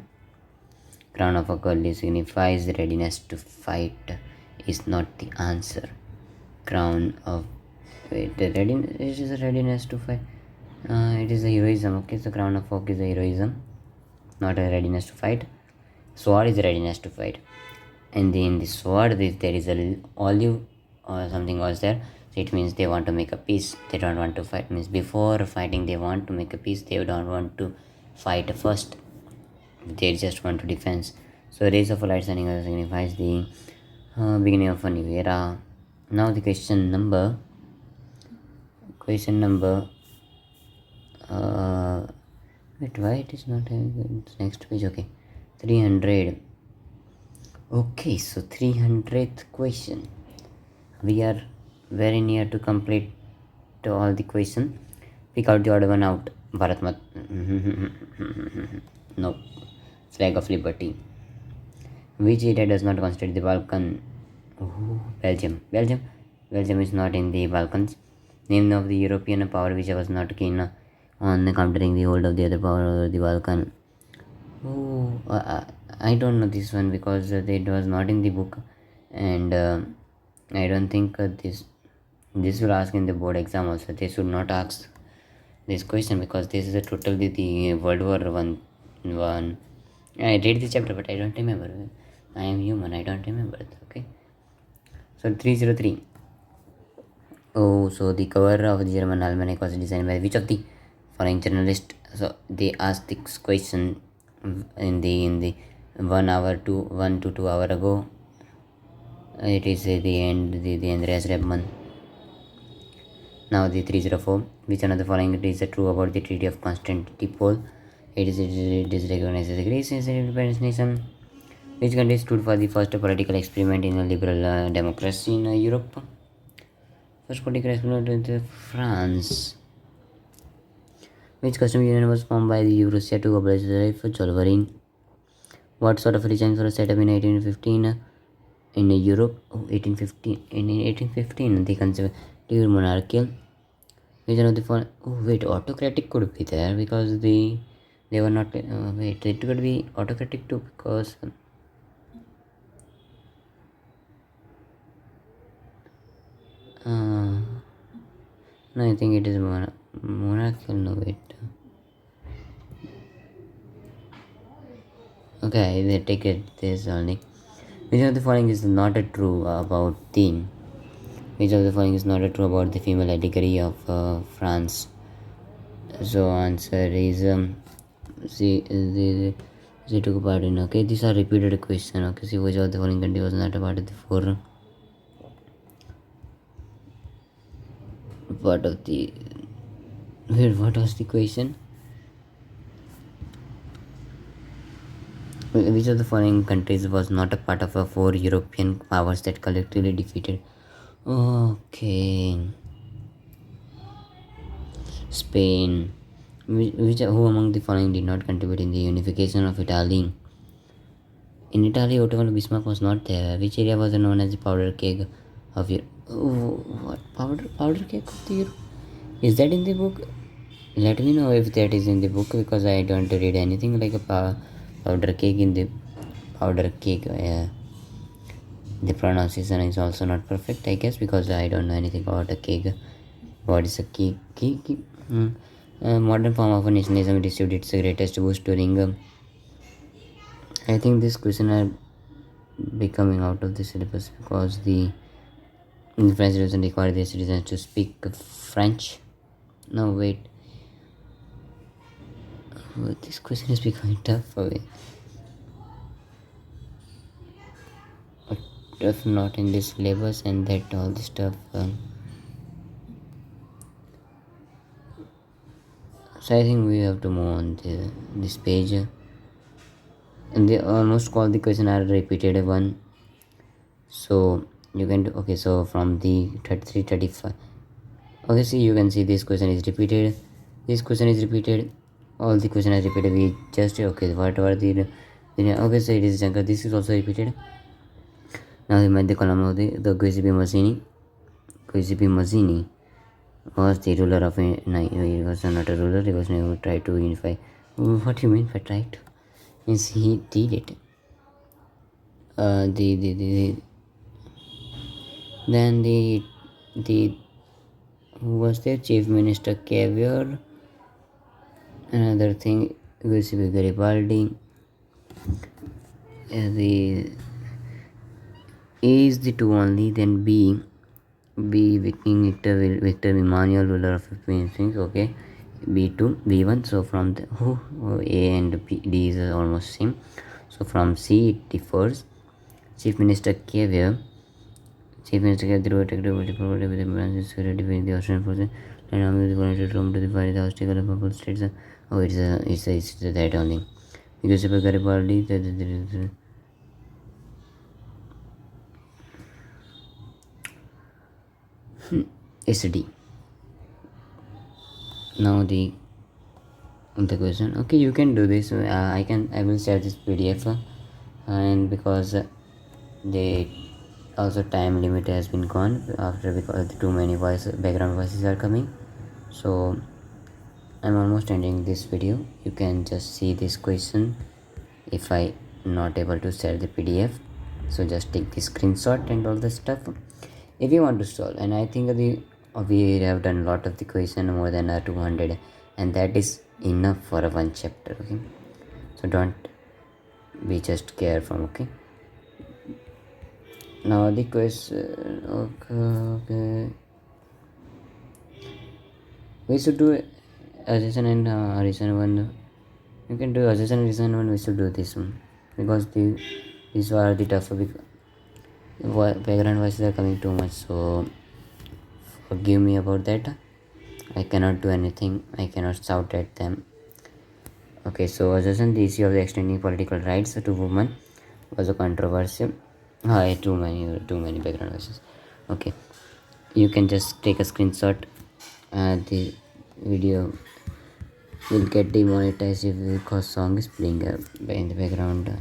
Crown of a girl signifies readiness to fight. Is not the answer. Crown of the readiness, it is a readiness to fight. It is a heroism. Okay, so crown of oak is a heroism, not a readiness to fight. Sword is a readiness to fight, and in the sword there is a olive or something was there. So it means they want to make a peace. They don't want to fight. Means before fighting they want to make a peace. They don't want to fight first. They just want to defense. So rays of light shining signifies the beginning of a new era. Now the question number wait, why it is not next page? Okay, 300. Okay, so 300th question. We are very near to complete all the question. Pick out the odd one out. Bharat Mat. No. Flag of Liberty. Which area does not constitute the Balkan? Oh, Belgium. Belgium is not in the Balkans. Name of the European power which was not keen on countering the hold of the other power over the Balkan. Oh, I don't know this one because it was not in the book, and I don't think this will ask in the board exam also. They should not ask this question because this is a totally the World War one. I read the chapter but I don't remember. I am human, I don't remember it. Okay, so 303. Oh, so the cover of the German almanac was designed by which of the following journalists? So they asked this question in the 1 to 2 hour ago. It is the end, the Andreas Rebman. Now the 304. Which one of the following is true about the Treaty of Constantinople? It is recognized as a Greece as an independent nation. Which country stood for the first political experiment in a liberal democracy in Europe? First political experiment in France. Which custom union was formed by the Russia to abolish the right for Wolverine? What sort of regimes were set up in 1815 in Europe? Oh, 1815. In 1815, the conservative monarchical. Which one of the following? Oh, wait, autocratic could be there because they were not. Wait, it could be autocratic too because. No, I think it is monarchical. No, wait. Okay, they take it this only. Which of the following is not true about the? Which of the following is not true about the female degree of France? So answer is she took part in. Okay, these are repeated question. Okay, see which of the following country was not a part of the four. Part of the. Wait, what was the question? Which of the following countries was not a part of the four European powers that collectively defeated? Okay. Spain. Who among the following did not contribute in the unification of Italy? In Italy, Otto von Bismarck was not there. Which area was known as the powder keg of Europe? Oh, what powder keg of the Europe? Is that in the book? Let me know if that is in the book because I don't read anything like a powder cake in the powder cake. The pronunciation is also not perfect, I guess, because I don't know anything about a cake. What is a cake? Modern form of nationalism received its greatest boost during. I think this question are becoming out of the syllabus because the French doesn't require the citizens to speak French. No, wait. This question is becoming tough for me. Tough not in this syllabus and that all this stuff. So I think we have to move on to this page. And they almost all the question are repeated one. So you can do, okay, so from the 33, 35. Okay, see, you can see this question is repeated. This question is repeated. All the question are repeated. We just okay. Whatever the okay, so it is Shankar. This is also repeated. Now the column of the Giuseppe Mazzini was the ruler of he was not a ruler. He was never tried to unify. What do you mean by tried? Means he did it. Then the who was their chief minister Caviar. Another thing, Giuseppe Garibaldi. The A is the two only. Then B King Victor Emmanuel, ruler of Philippines. Okay, B2 B1. So from the A and D is almost same. So from C it differs. Chief Minister Caviar. Chief Minister Caviar with the branches defending the Australian forces and army volunteered Rome to defy the hostile purple states. Oh, it's that only. Because of Garibaldi, SD. Now the question. Okay, you can do this. I will share this PDF, and because the also time limit has been gone after because too many background voices are coming. So I'm almost ending this video. You can just see this question if I not able to share the PDF. So just take the screenshot and all the stuff if you want to solve. And I think we have done a lot of the question, more than 200, and that is enough for one chapter. Okay, so don't be just careful. Okay, now the question. Okay. We should do addition and addition one. You can do addition and addition one. We should do this one because these are the tougher background voices are coming too much. So forgive me about that. I cannot do anything. I cannot shout at them. Okay, so addition, the issue of the extending political rights to women was a controversial. Too many background voices. Okay, you can just take a screenshot. The video will get demonetized if the song is playing in the background.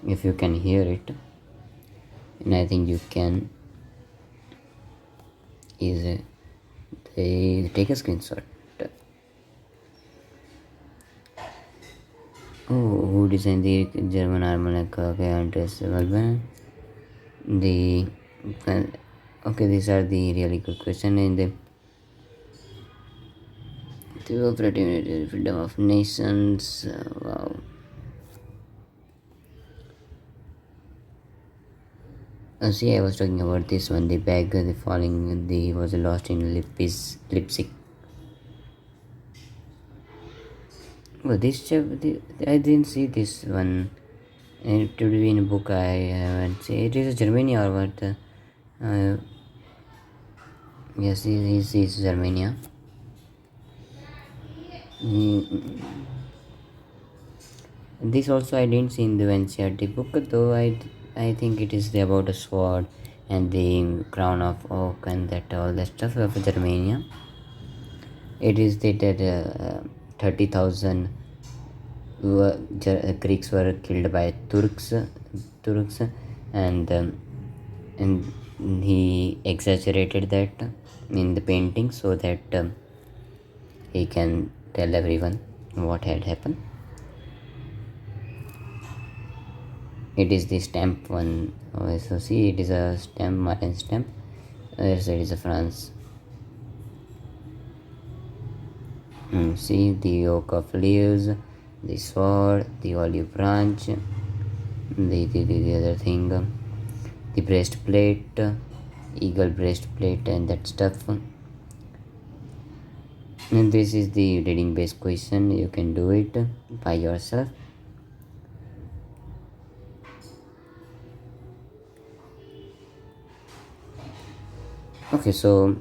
If you can hear it, and I think you can is they take a screenshot. Who designed the German armor like Andres Waldman? Okay, these are the really good question. And the freedom of nations. Wow. See, I was talking about this one. The bag, the falling, was lost in Leipzig. Well, this chapter, I didn't see this one. It would be in a book. I haven't seen. It is Germany or what? Yes, it is Germany. This also I didn't see in the NCERT book, though I think it is about a sword and the crown of oak and that all that stuff of Germania. It is that 30,000 Greeks were killed by Turks, and he exaggerated that in the painting so that he can tell everyone what had happened. It is the stamp one. So see, it is a stamp, Martin stamp. Yes, it is a France. See the oak of leaves, the sword, the olive branch, the other thing, the breastplate, eagle breastplate, and that stuff. And this is the reading based question. You can do it by yourself. Okay, so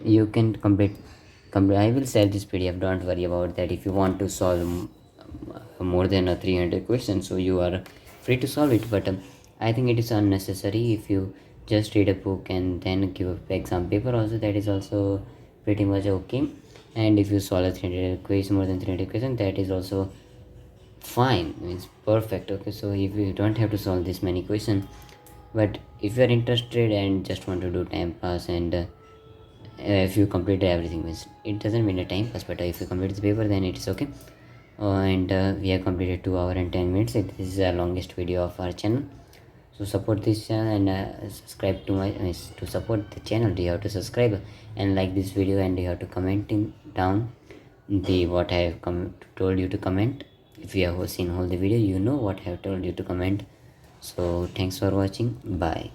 you can complete. I will share this PDF. Don't worry about that. If you want to solve more than a 300 questions, so you are free to solve it. But I think it is unnecessary. If you just read a book and then give a exam paper, also that is also pretty much okay. And if you solve a 300 question, more than 300 questions, that is also fine, means perfect. Okay, so if you don't have to solve this many questions, but if you are interested and just want to do time pass, and if you complete everything, means it doesn't mean a time pass, but if you complete the paper, then it is okay. And we have completed 2 hours and 10 minutes. It is the longest video of our channel. So support this channel and subscribe to my to support the channel. You have to subscribe and like this video, and you have to comment down the what I have told you to comment. If you have seen all the video, you know what I have told you to comment. So thanks for watching. Bye.